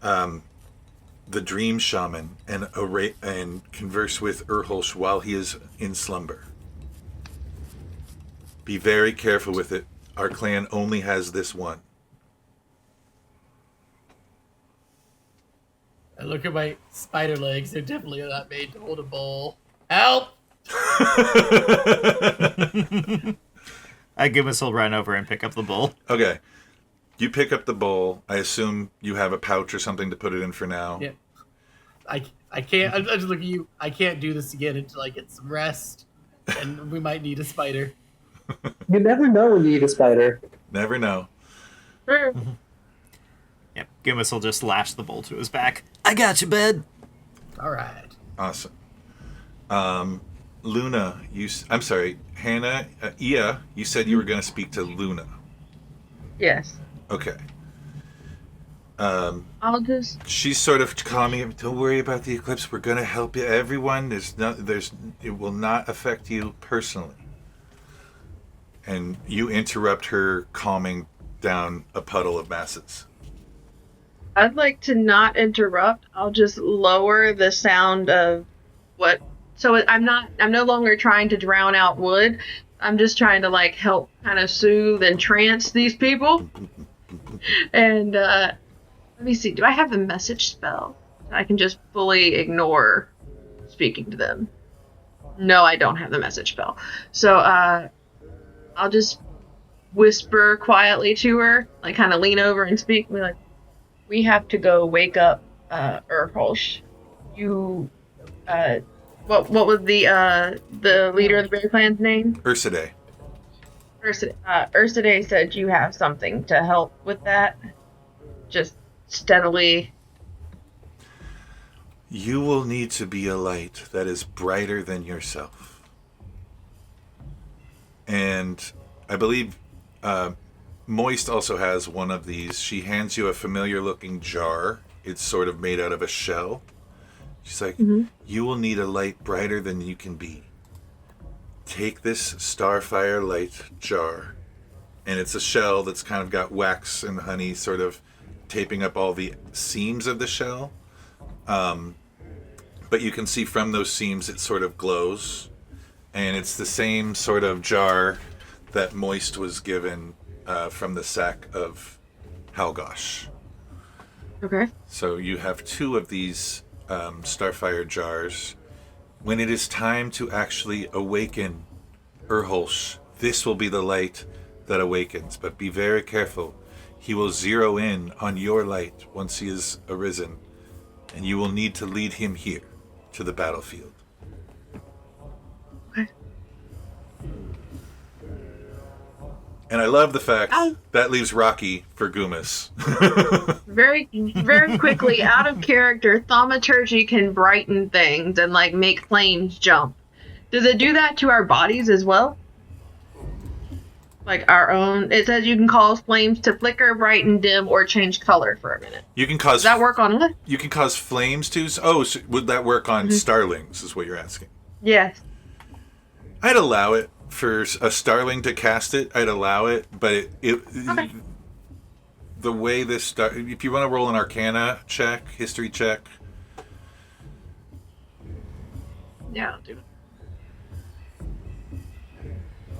[SPEAKER 1] the dream shaman and converse with Urholsh while he is in slumber. Be very careful with it. Our clan only has this one.
[SPEAKER 4] I look at my spider legs. They're definitely not made to hold a bowl. Help!
[SPEAKER 5] Gummas will run over and pick up the bowl.
[SPEAKER 1] Okay. You pick up the bowl. I assume you have a pouch or something to put it in for now.
[SPEAKER 4] Yeah. I can't. I just look at you. I can't do this again until I get some rest. And we might need a spider.
[SPEAKER 3] You never know when you need a spider.
[SPEAKER 1] Never know.
[SPEAKER 2] Sure.
[SPEAKER 5] Yep, Gummas will just lash the bowl to his back. I got you, bud.
[SPEAKER 4] All right.
[SPEAKER 1] Awesome. Luna, I'm sorry, Hannah, Ia, you said you were going to speak to Luna.
[SPEAKER 2] Yes.
[SPEAKER 1] Okay.
[SPEAKER 2] I'll just...
[SPEAKER 1] She's sort of calming him. Don't worry about the eclipse. We're going to help you. Everyone, it will not affect you personally. And you interrupt her calming down a puddle of masses.
[SPEAKER 2] I'd like to not interrupt. I'll just lower the sound of what... So I'm no longer trying to drown out wood. I'm just trying to, like, help kind of soothe and trance these people. And, let me see. Do I have a message spell? I can just fully ignore speaking to them. No, I don't have the message spell. So, I'll just whisper quietly to her, like kind of lean over and speak. Be like, we have to go wake up Urholsh. You, what was the leader of the Bear Clan's name?
[SPEAKER 1] Ursidae.
[SPEAKER 2] Ursidae said you have something to help with that. Just steadily.
[SPEAKER 1] You will need to be a light that is brighter than yourself. And I believe Moist also has one of these. She hands you a familiar-looking jar. It's sort of made out of a shell. She's like, You will need a light brighter than you can be. Take this Starfire light jar. And it's a shell that's kind of got wax and honey sort of taping up all the seams of the shell. But you can see from those seams it sort of glows. And it's the same sort of jar that Moist was given from the sack of Halgosh.
[SPEAKER 2] Okay.
[SPEAKER 1] So you have two of these Starfire jars. When it is time to actually awaken Urholsh, this will be the light that awakens. But be very careful. He will zero in on your light once he is arisen. And you will need to lead him here to the battlefield.
[SPEAKER 2] Okay.
[SPEAKER 1] And I love the fact that leaves Rocky for Gummas.
[SPEAKER 2] Very, very quickly, out of character, thaumaturgy can brighten things and, like, make flames jump. Does it do that to our bodies as well? Like our own... It says you can cause flames to flicker, brighten, dim, or change color for a minute.
[SPEAKER 1] You can cause...
[SPEAKER 2] Does that work on what?
[SPEAKER 1] You can cause flames to... Oh, so would that work on Starlings, is what you're asking?
[SPEAKER 2] Yes.
[SPEAKER 1] I'd allow it. For a Starling to cast it, I'd allow it, but
[SPEAKER 2] Okay.
[SPEAKER 1] The way this if you want to roll an Arcana check, history check.
[SPEAKER 2] Yeah, I'll do it.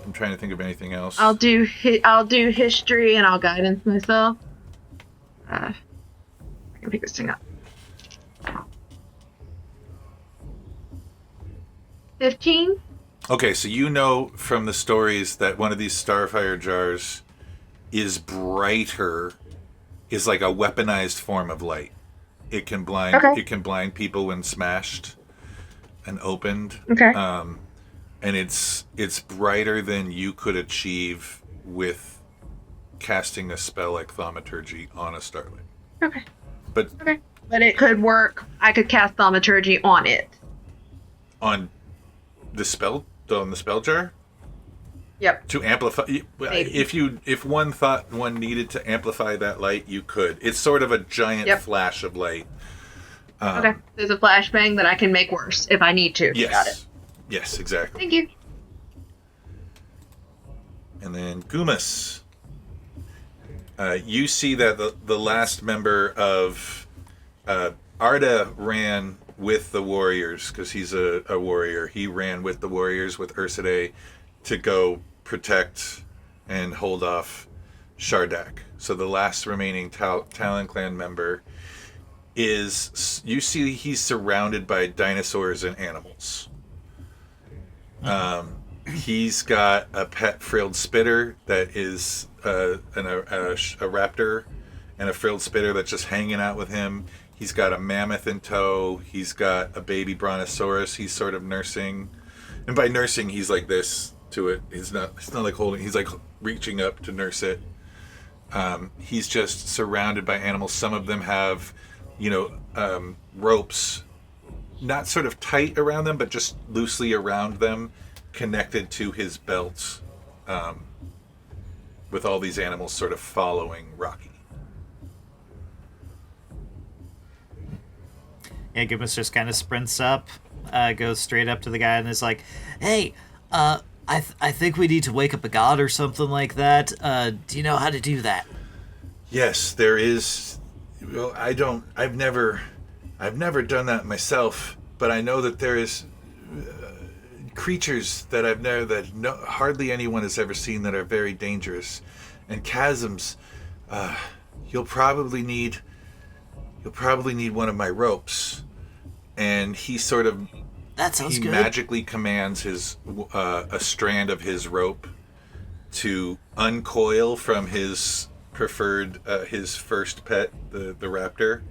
[SPEAKER 1] I'm trying to think of anything else.
[SPEAKER 2] I'll do history and I'll guidance myself. I can pick this thing up. 15.
[SPEAKER 1] Okay, so you know from the stories that one of these Starfire jars is brighter, is like a weaponized form of light. It can blind.
[SPEAKER 2] Okay.
[SPEAKER 1] It can blind people when smashed and opened.
[SPEAKER 2] Okay.
[SPEAKER 1] And it's brighter than you could achieve with casting a spell like Thaumaturgy on a Starling.
[SPEAKER 2] Okay.
[SPEAKER 1] But
[SPEAKER 2] it could work. I could cast Thaumaturgy on it.
[SPEAKER 1] on the spell jar.
[SPEAKER 2] Yep.
[SPEAKER 1] To amplify,
[SPEAKER 2] Maybe.
[SPEAKER 1] if one thought one needed to amplify that light, you could. It's sort of a giant flash of light.
[SPEAKER 2] Okay. There's a flashbang that I can make worse if I need to.
[SPEAKER 1] Yes.
[SPEAKER 2] Got it.
[SPEAKER 1] Yes, exactly.
[SPEAKER 2] Thank you.
[SPEAKER 1] And then Gummas. You see that the last member of Arda ran with the warriors because he's a warrior. He ran with the warriors with Ursidae to go protect and hold off Shardak. So the last remaining Talon Clan member is, you see he's surrounded by dinosaurs and animals. He's got a pet frilled spitter that is a raptor, and a frilled spitter that's just hanging out with him. He's got a mammoth in tow. He's got a baby brontosaurus he's sort of nursing. And by nursing, he's like this to it. It's not like holding, he's like reaching up to nurse it. He's just surrounded by animals. Some of them have, ropes, not sort of tight around them, but just loosely around them, connected to his belt, with all these animals sort of following Rocky.
[SPEAKER 5] Yeah, Gummas just kind of sprints up, goes straight up to the guy and is like, "Hey, I think we need to wake up a god or something like that. Do you know how to do that?"
[SPEAKER 1] Yes, there is. Well, I've never done that myself, but I know that there is creatures that hardly anyone has ever seen that are very dangerous, and chasms. You'll probably need one of my ropes. And he sort of
[SPEAKER 5] that sounds good.
[SPEAKER 1] Magically commands a strand of his rope to uncoil from his preferred his first pet, the raptor,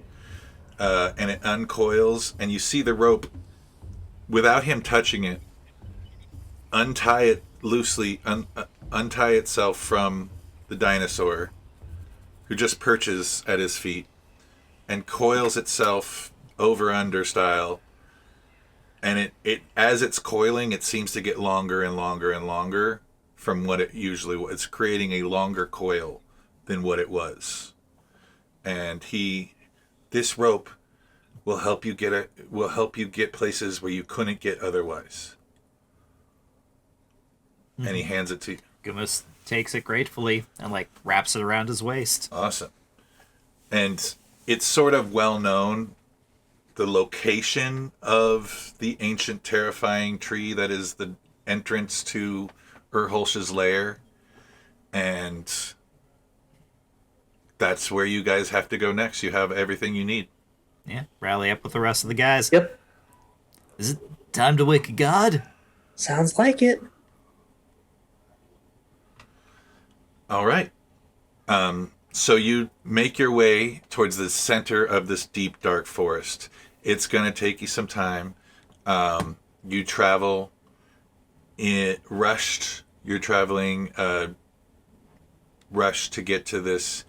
[SPEAKER 1] and it uncoils, and you see the rope, without him touching it, untie it loosely, untie itself from the dinosaur, who just perches at his feet, and coils itself over under style. And it as it's coiling, it seems to get longer and longer and longer from what it usually was. It's creating a longer coil than what it was. And this rope will help you get places where you couldn't get otherwise. Mm-hmm. And he hands it to you.
[SPEAKER 5] Gummas takes it gratefully and wraps it around his waist.
[SPEAKER 1] Awesome. And it's sort of well known, the location of the ancient terrifying tree that is the entrance to Urholsh's lair, and that's where you guys have to go next. You have everything you need.
[SPEAKER 5] Yeah, rally up with the rest of the guys.
[SPEAKER 3] Yep.
[SPEAKER 5] Is it time to wake a god?
[SPEAKER 3] Sounds like it.
[SPEAKER 1] All right. So you make your way towards the center of this deep, dark forest. It's going to take you some time. You travel rushed. You're traveling rushed to get to this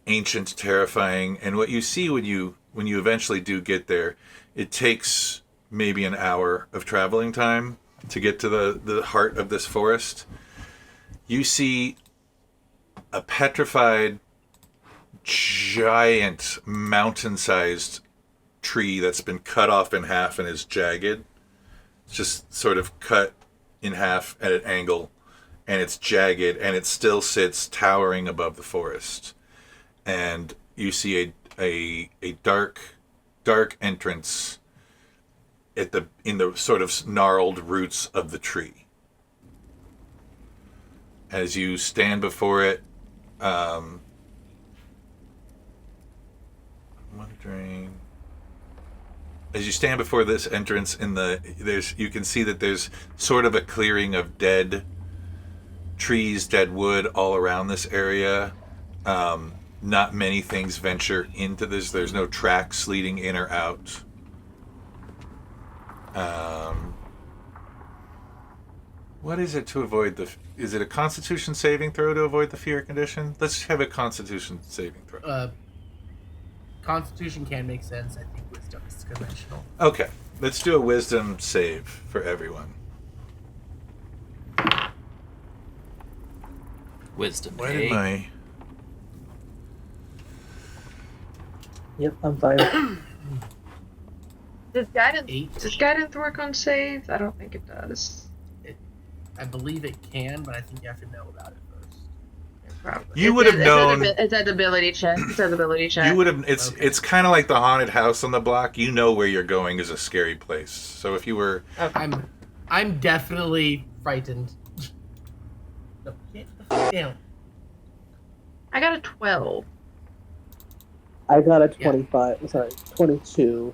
[SPEAKER 1] ancient, terrifying. And what you see when you eventually do get there, it takes maybe an hour of traveling time to get to the heart of this forest. You see a petrified, giant, mountain-sized tree that's been cut off in half and is jagged. It's just sort of cut in half at an angle, and it's jagged, and it still sits towering above the forest. And you see a dark entrance in the sort of gnarled roots of the tree. As you stand before it, wondering. As you stand before this entrance, you can see that there's sort of a clearing of dead trees, dead wood all around this area. Not many things venture into this. There's no tracks leading in or out. What is it to avoid the... Is it a Constitution saving throw to avoid the fear condition? Let's have a Constitution saving throw.
[SPEAKER 4] Constitution can make sense. I think Wisdom is conventional.
[SPEAKER 1] Okay. Let's do a Wisdom save for everyone.
[SPEAKER 5] Wisdom.
[SPEAKER 1] Why did my...
[SPEAKER 3] Yep, I'm fine.
[SPEAKER 2] Does
[SPEAKER 4] 8.
[SPEAKER 2] guidance work on saves? I don't think it does.
[SPEAKER 4] I believe it can, but I think you have to know about it first.
[SPEAKER 2] Probably.
[SPEAKER 1] You would have known...
[SPEAKER 2] It's an ability check. It's an ability check.
[SPEAKER 1] You would have... It's kind of like the haunted house on the block. You know where you're going is a scary place. So if you were...
[SPEAKER 4] I'm definitely frightened. No, get the fuck down.
[SPEAKER 2] I got a 12.
[SPEAKER 3] I got a 25. Sorry, 22.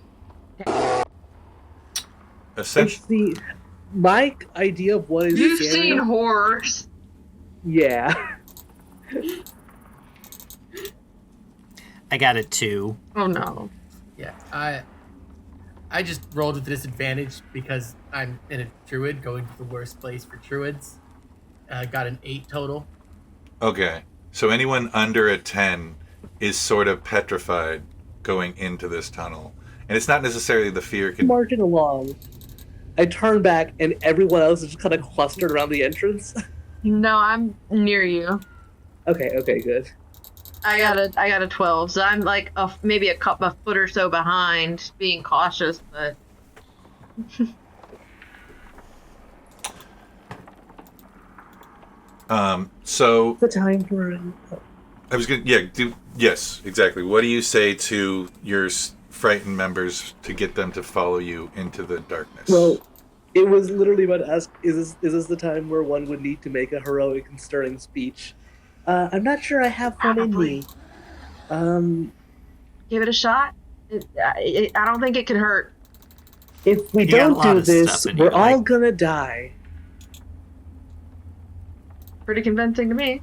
[SPEAKER 1] Essentially...
[SPEAKER 3] See, my idea of what is
[SPEAKER 2] You've
[SPEAKER 3] scary...
[SPEAKER 2] seen horrors.
[SPEAKER 3] Yeah.
[SPEAKER 5] I got a 2.
[SPEAKER 2] Oh no.
[SPEAKER 4] Yeah, I just rolled with disadvantage because I'm in a druid going to the worst place for druids. Got an 8 total.
[SPEAKER 1] Okay. So anyone under a 10 is sort of petrified going into this tunnel. And it's not necessarily the fear...
[SPEAKER 3] Marching along. I turn back and everyone else is just kind of clustered around the entrance.
[SPEAKER 2] No, I'm near you.
[SPEAKER 3] Okay, good.
[SPEAKER 2] I got a 12, so I'm like maybe a foot or so behind, being cautious, but.
[SPEAKER 1] So
[SPEAKER 3] The time for...
[SPEAKER 1] I was gonna, yes, exactly. What do you say to your frightened members to get them to follow you into the darkness?
[SPEAKER 3] Well, it was literally about to ask, is this the time where one would need to make a heroic and stirring speech? I'm not sure I have one in me.
[SPEAKER 2] Give it a shot. I don't think it could hurt.
[SPEAKER 3] If we
[SPEAKER 5] You got a
[SPEAKER 3] don't
[SPEAKER 5] lot
[SPEAKER 3] do
[SPEAKER 5] of
[SPEAKER 3] this,
[SPEAKER 5] stuff in you,
[SPEAKER 3] we're all
[SPEAKER 5] like-
[SPEAKER 3] gonna die.
[SPEAKER 2] Pretty convincing to me.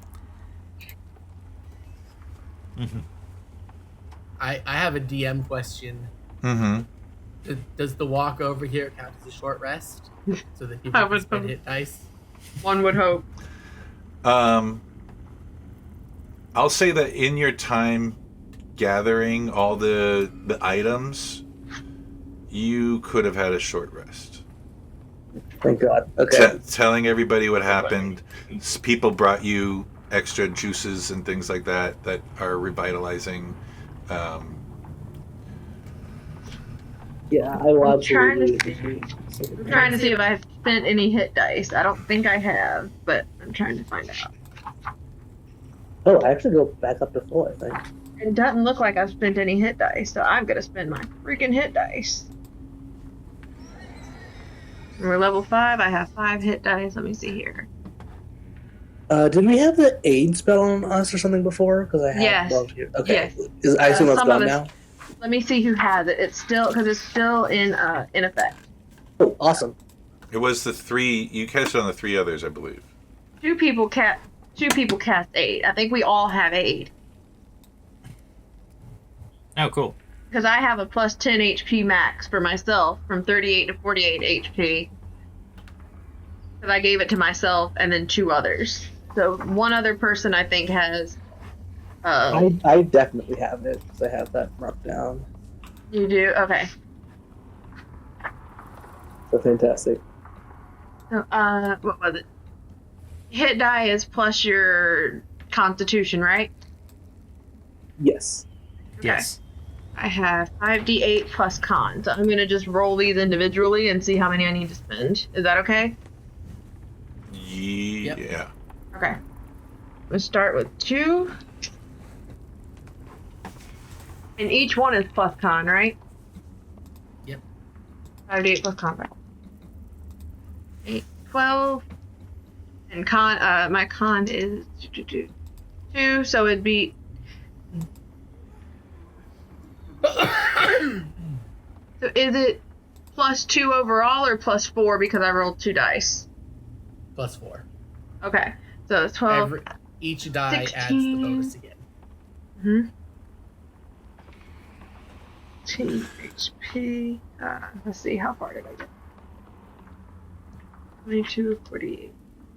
[SPEAKER 4] I have a DM question.
[SPEAKER 1] Mm-hmm.
[SPEAKER 4] Does the walk over here count as a short rest? So that people
[SPEAKER 2] I
[SPEAKER 4] can
[SPEAKER 2] would
[SPEAKER 4] spend
[SPEAKER 2] hope.
[SPEAKER 4] hit dice?
[SPEAKER 2] One would hope.
[SPEAKER 1] I'll say that in your time gathering all the items, you could have had a short rest.
[SPEAKER 3] Thank God. Okay.
[SPEAKER 1] Telling everybody what happened. People brought you extra juices and things like that are revitalizing.
[SPEAKER 3] Yeah, I will
[SPEAKER 2] I'm trying
[SPEAKER 3] absolutely...
[SPEAKER 2] I'm trying to see if I've spent any hit dice. I don't think I have, but I'm trying to find out.
[SPEAKER 3] Oh, I actually go back up to 4, I think.
[SPEAKER 2] It doesn't look like I've spent any hit dice, so I'm gonna spend my freaking hit dice. We're level 5. I have 5 hit dice. Let me see here.
[SPEAKER 3] Did we have the aid spell on us or something before? Because I have
[SPEAKER 2] Yes.
[SPEAKER 3] loved here. Okay.
[SPEAKER 2] Yes.
[SPEAKER 3] I assume that's
[SPEAKER 2] some
[SPEAKER 3] gone
[SPEAKER 2] of
[SPEAKER 3] now?
[SPEAKER 2] Let me see who has it. It's still in effect.
[SPEAKER 3] Oh, awesome.
[SPEAKER 1] It was the 3. You cast it on the 3 others, I believe.
[SPEAKER 2] Two people cast aid. I think we all have aid.
[SPEAKER 5] Oh, cool.
[SPEAKER 2] Because I have a plus 10 HP max for myself from 38 to 48 HP. Because I gave it to myself and then 2 others. So one other person I think has.
[SPEAKER 3] I definitely have it because I have that marked down.
[SPEAKER 2] You do? Okay.
[SPEAKER 3] So fantastic.
[SPEAKER 2] So, what was it? Hit die is plus your constitution, right?
[SPEAKER 3] Yes.
[SPEAKER 2] Okay.
[SPEAKER 5] Yes.
[SPEAKER 2] I have 5d8 plus con. So I'm going to just roll these individually and see how many I need to spend. Is that okay?
[SPEAKER 1] Yeah.
[SPEAKER 4] Yep.
[SPEAKER 2] Okay. We'll start with 2. And each one is plus con, right?
[SPEAKER 4] Yep.
[SPEAKER 2] 5d8 plus con. 8, 12. And con, my con is 2, so it'd be... So is it plus 2 overall or plus 4 because I rolled 2 dice?
[SPEAKER 4] +4.
[SPEAKER 2] Okay. So 12.
[SPEAKER 4] Each die
[SPEAKER 2] 16.
[SPEAKER 4] adds the bonus again.
[SPEAKER 2] Mm-hmm. 2 HP. Let's see, how far did I get? 22, 48,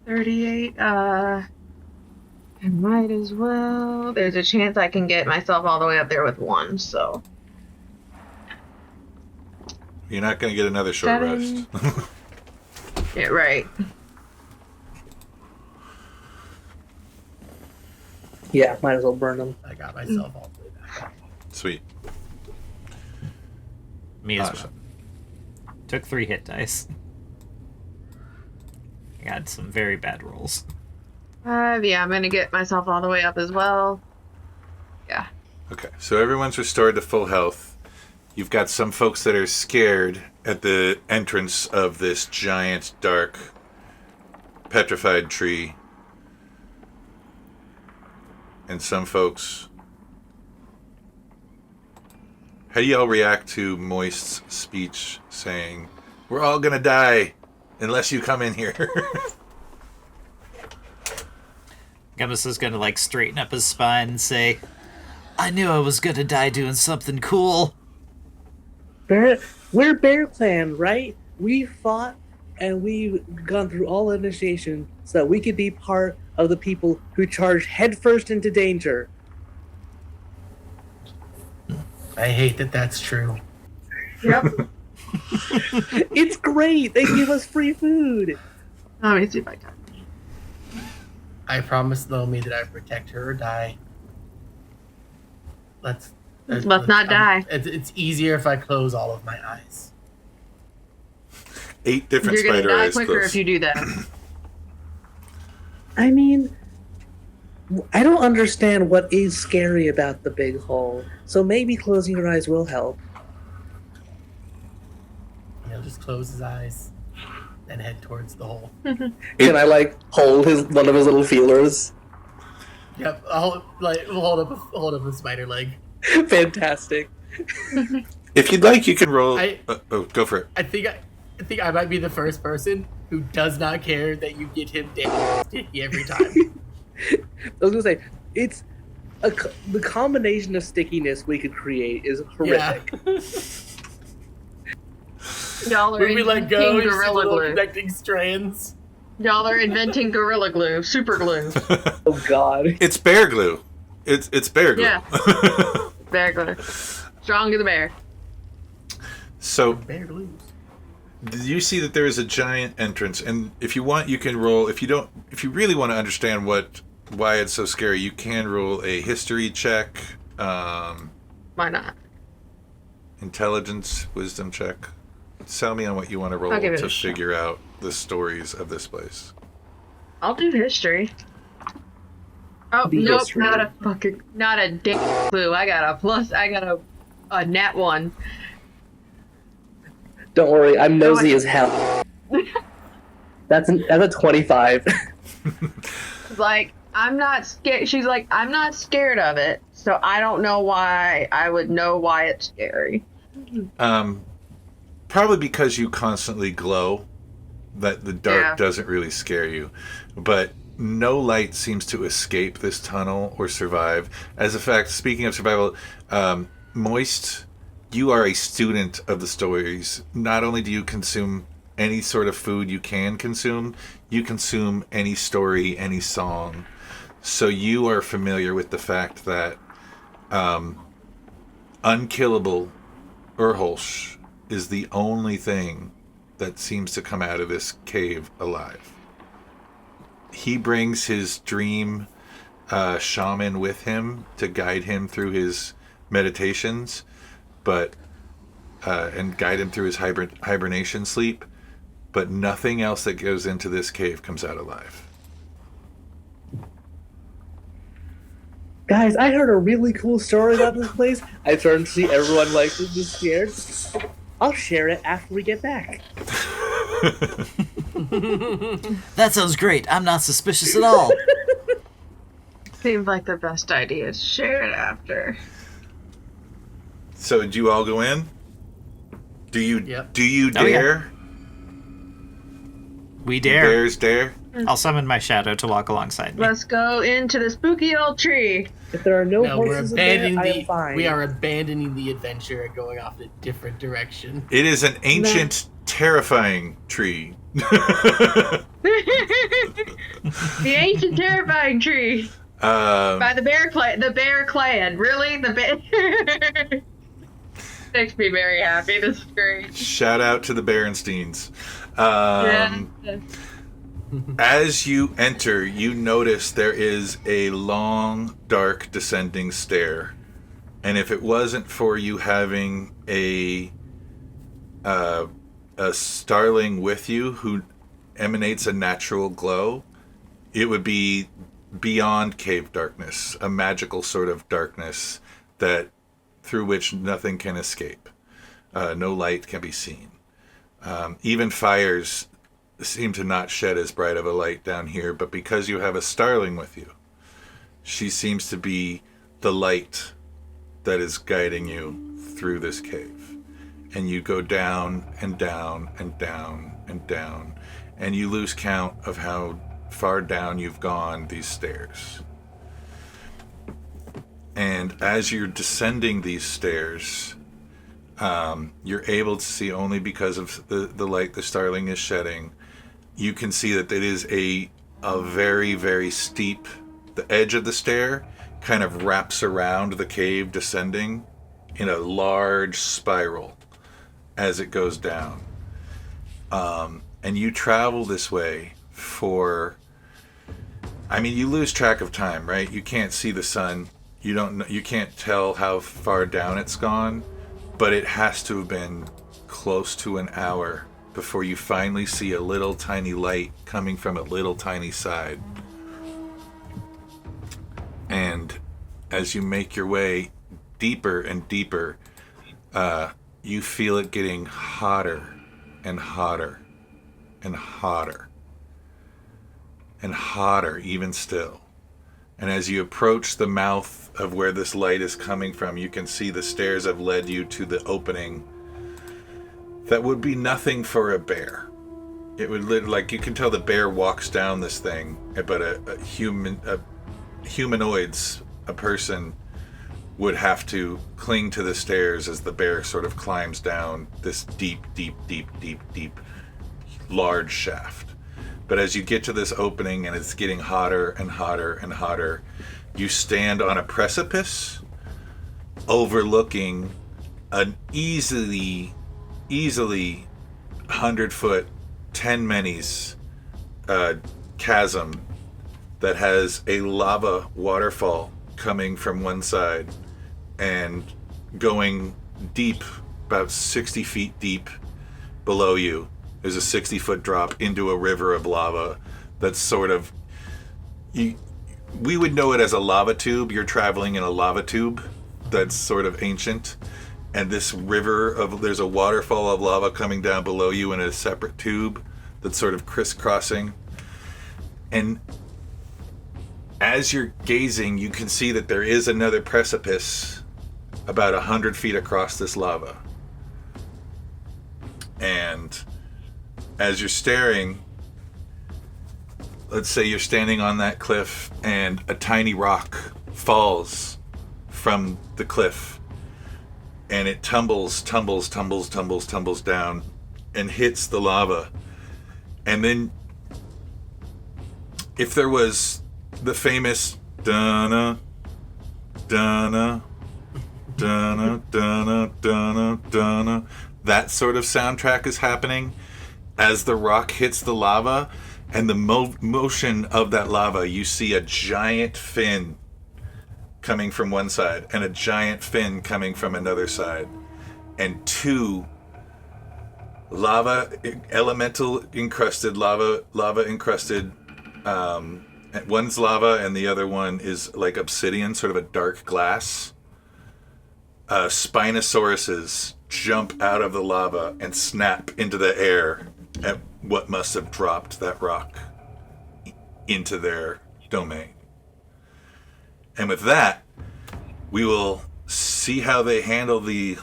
[SPEAKER 2] 38. I might as well. There's a chance I can get myself all the way up there with 1, so.
[SPEAKER 1] You're not going to get another short
[SPEAKER 2] 7.
[SPEAKER 1] rest.
[SPEAKER 2] Yeah, right.
[SPEAKER 3] Yeah, might as well burn them.
[SPEAKER 4] I got myself all the way back.
[SPEAKER 1] Sweet.
[SPEAKER 5] Me as
[SPEAKER 1] Awesome.
[SPEAKER 5] well. Took 3 hit dice. I got some very bad rolls.
[SPEAKER 2] 5. Yeah, I'm gonna get myself all the way up as well. Yeah.
[SPEAKER 1] Okay, so everyone's restored to full health. You've got some folks that are scared at the entrance of this giant, dark, petrified tree. And some folks... How do y'all react to Moist's speech saying, "We're all gonna die unless you come in here"?
[SPEAKER 5] Gummas is gonna like straighten up his spine and say, "I knew I was gonna die doing something cool."
[SPEAKER 3] We're Bear Clan, right? We fought and we've gone through all initiation so that we could be part of the people who charge headfirst into danger.
[SPEAKER 4] I hate that that's true.
[SPEAKER 2] Yep.
[SPEAKER 3] It's great. They give us free food.
[SPEAKER 2] Let me see if I can.
[SPEAKER 4] I promised Lomi that I'd protect her or die. Let's
[SPEAKER 2] not die.
[SPEAKER 4] It's easier if I close all of my eyes.
[SPEAKER 1] 8 different
[SPEAKER 2] You're gonna
[SPEAKER 1] spider
[SPEAKER 2] die
[SPEAKER 1] eyes
[SPEAKER 2] quicker
[SPEAKER 1] closed.
[SPEAKER 2] if you do that.
[SPEAKER 3] I mean, I don't understand what is scary about the big hole, so maybe closing your eyes will help.
[SPEAKER 4] He'll just close his eyes and head towards the hole.
[SPEAKER 3] Can I, like, hold one of his little feelers?
[SPEAKER 4] Yep, I'll hold up a spider leg.
[SPEAKER 3] Fantastic.
[SPEAKER 1] If you'd like, you can roll.
[SPEAKER 4] I-
[SPEAKER 1] Go for it.
[SPEAKER 4] I think I might be the first person who does not care that you get him damn sticky every time.
[SPEAKER 3] I was gonna say, it's the combination of stickiness we could create is horrific.
[SPEAKER 4] Yeah.
[SPEAKER 2] Y'all are
[SPEAKER 4] When we let go,
[SPEAKER 2] inventing
[SPEAKER 4] you see
[SPEAKER 2] gorilla
[SPEAKER 4] little
[SPEAKER 2] glue.
[SPEAKER 4] connecting strands.
[SPEAKER 2] Y'all are inventing gorilla glue, super glue.
[SPEAKER 3] Oh God.
[SPEAKER 1] It's bear glue. It's bear glue.
[SPEAKER 2] Yeah. Bear glue. Strong as the bear.
[SPEAKER 1] So
[SPEAKER 4] Bear glues.
[SPEAKER 1] you see that there is a giant entrance, and if you want, you can roll. If you really want to understand why it's so scary, you can roll a history check,
[SPEAKER 2] Why not?
[SPEAKER 1] intelligence, wisdom check. Tell me on what you want to roll
[SPEAKER 2] I'll give it
[SPEAKER 1] to
[SPEAKER 2] a shot.
[SPEAKER 1] figure out the stories of this place.
[SPEAKER 2] I'll do history. Oh,
[SPEAKER 3] Be
[SPEAKER 2] nope,
[SPEAKER 3] history.
[SPEAKER 2] not a dick clue. I got a plus, I got a nat 1.
[SPEAKER 3] Don't worry, I'm nosy as hell. That's a 25.
[SPEAKER 2] Like, I'm not scared. She's like, I'm not scared of it, so I don't know why I would know why it's scary.
[SPEAKER 1] Probably because you constantly glow, that the dark
[SPEAKER 2] Yeah.
[SPEAKER 1] doesn't really scare you. But no light seems to escape this tunnel or survive. As a fact, speaking of survival, Moist, you are a student of the stories. Not only do you consume any sort of food you can consume, you consume any story, any song. So you are familiar with the fact that unkillable Urholsh is the only thing that seems to come out of this cave alive. He brings his dream shaman with him to guide him through his meditations, and guide him through his hibernation sleep, but nothing else that goes into this cave comes out alive.
[SPEAKER 3] Guys, I heard a really cool story about this place. I turned to see everyone like just scared. I'll share it after we get back.
[SPEAKER 5] That sounds great. I'm not suspicious at all.
[SPEAKER 2] Seems like the best idea is share it after.
[SPEAKER 1] So do you all go in? Do you
[SPEAKER 4] Yep.
[SPEAKER 1] do you
[SPEAKER 5] Oh, yeah.
[SPEAKER 1] dare?
[SPEAKER 5] We dare.
[SPEAKER 1] Bears dare?
[SPEAKER 5] I'll summon my shadow to walk alongside me.
[SPEAKER 2] Let's go into the spooky old tree.
[SPEAKER 3] If there are no
[SPEAKER 4] No, we're
[SPEAKER 3] horses in there,
[SPEAKER 4] abandoning
[SPEAKER 3] I am fine.
[SPEAKER 4] we are abandoning the adventure and going off in a different direction.
[SPEAKER 1] It is an ancient, terrifying tree.
[SPEAKER 2] The ancient terrifying tree by the bear clan. The bear clan, really? The bear makes me very happy. This is great.
[SPEAKER 1] Shout out to the Berensteins.
[SPEAKER 2] Yeah.
[SPEAKER 1] As you enter, you notice there is a long, dark, descending stair. And if it wasn't for you having a starling with you who emanates a natural glow, it would be beyond cave darkness, a magical sort of darkness that through which nothing can escape. No light can be seen. Even fires seem to not shed as bright of a light down here, but because you have a starling with you, she seems to be the light that is guiding you through this cave. And you go down and down and down and down, and you lose count of how far down you've gone these stairs. And as you're descending these stairs, you're able to see, only because of the light the starling is shedding, you can see that it is a very, very steep, the edge of the stair kind of wraps around the cave descending in a large spiral as it goes down. And you travel this way for, you lose track of time, right? You can't see the sun. You can't tell how far down it's gone, but it has to have been close to an hour before you finally see a little tiny light coming from a little tiny side. And as you make your way deeper and deeper, you feel it getting hotter and hotter and hotter and hotter even still. And as you approach the mouth of where this light is coming from, you can see the stairs have led you to the opening that would be nothing for a bear. It would you can tell the bear walks down this thing, but a humanoids, a person, would have to cling to the stairs as the bear sort of climbs down this deep, large shaft. But as you get to this opening and it's getting hotter and hotter and hotter, you stand on a precipice overlooking an easily 100-foot, 10 minis chasm that has a lava waterfall coming from one side and going deep, about 60 feet deep below you. There's a 60-foot drop into a river of lava that's sort of... we would know it as a lava tube. You're traveling in a lava tube that's sort of ancient. And this there's a waterfall of lava coming down below you in a separate tube that's sort of crisscrossing. And as you're gazing, you can see that there is another precipice about 100 feet across this lava. And as you're staring, let's say you're standing on that cliff and a tiny rock falls from the cliff and it tumbles down and hits the lava. And then if there was the famous Dana, Dana, Dana, Dana, Dana, Dana, that sort of soundtrack is happening as the rock hits the lava, and the motion of that lava, you see a giant fin coming from one side and a giant fin coming from another side, and two elemental encrusted lava encrusted, one's lava and the other one is like obsidian, sort of a dark glass. Spinosauruses jump out of the lava and snap into the air at what must have dropped that rock into their domain. And with that, we will see how they handle the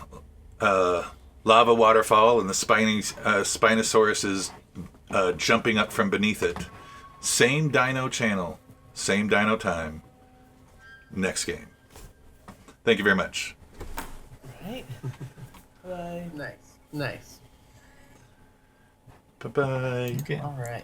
[SPEAKER 1] lava waterfall and the Spinosauruses jumping up from beneath it Same Dino channel, same Dino time. Next game. Thank you very much.
[SPEAKER 3] Right. Bye.
[SPEAKER 4] Nice.
[SPEAKER 1] Bye-bye.
[SPEAKER 5] Okay.
[SPEAKER 4] All right.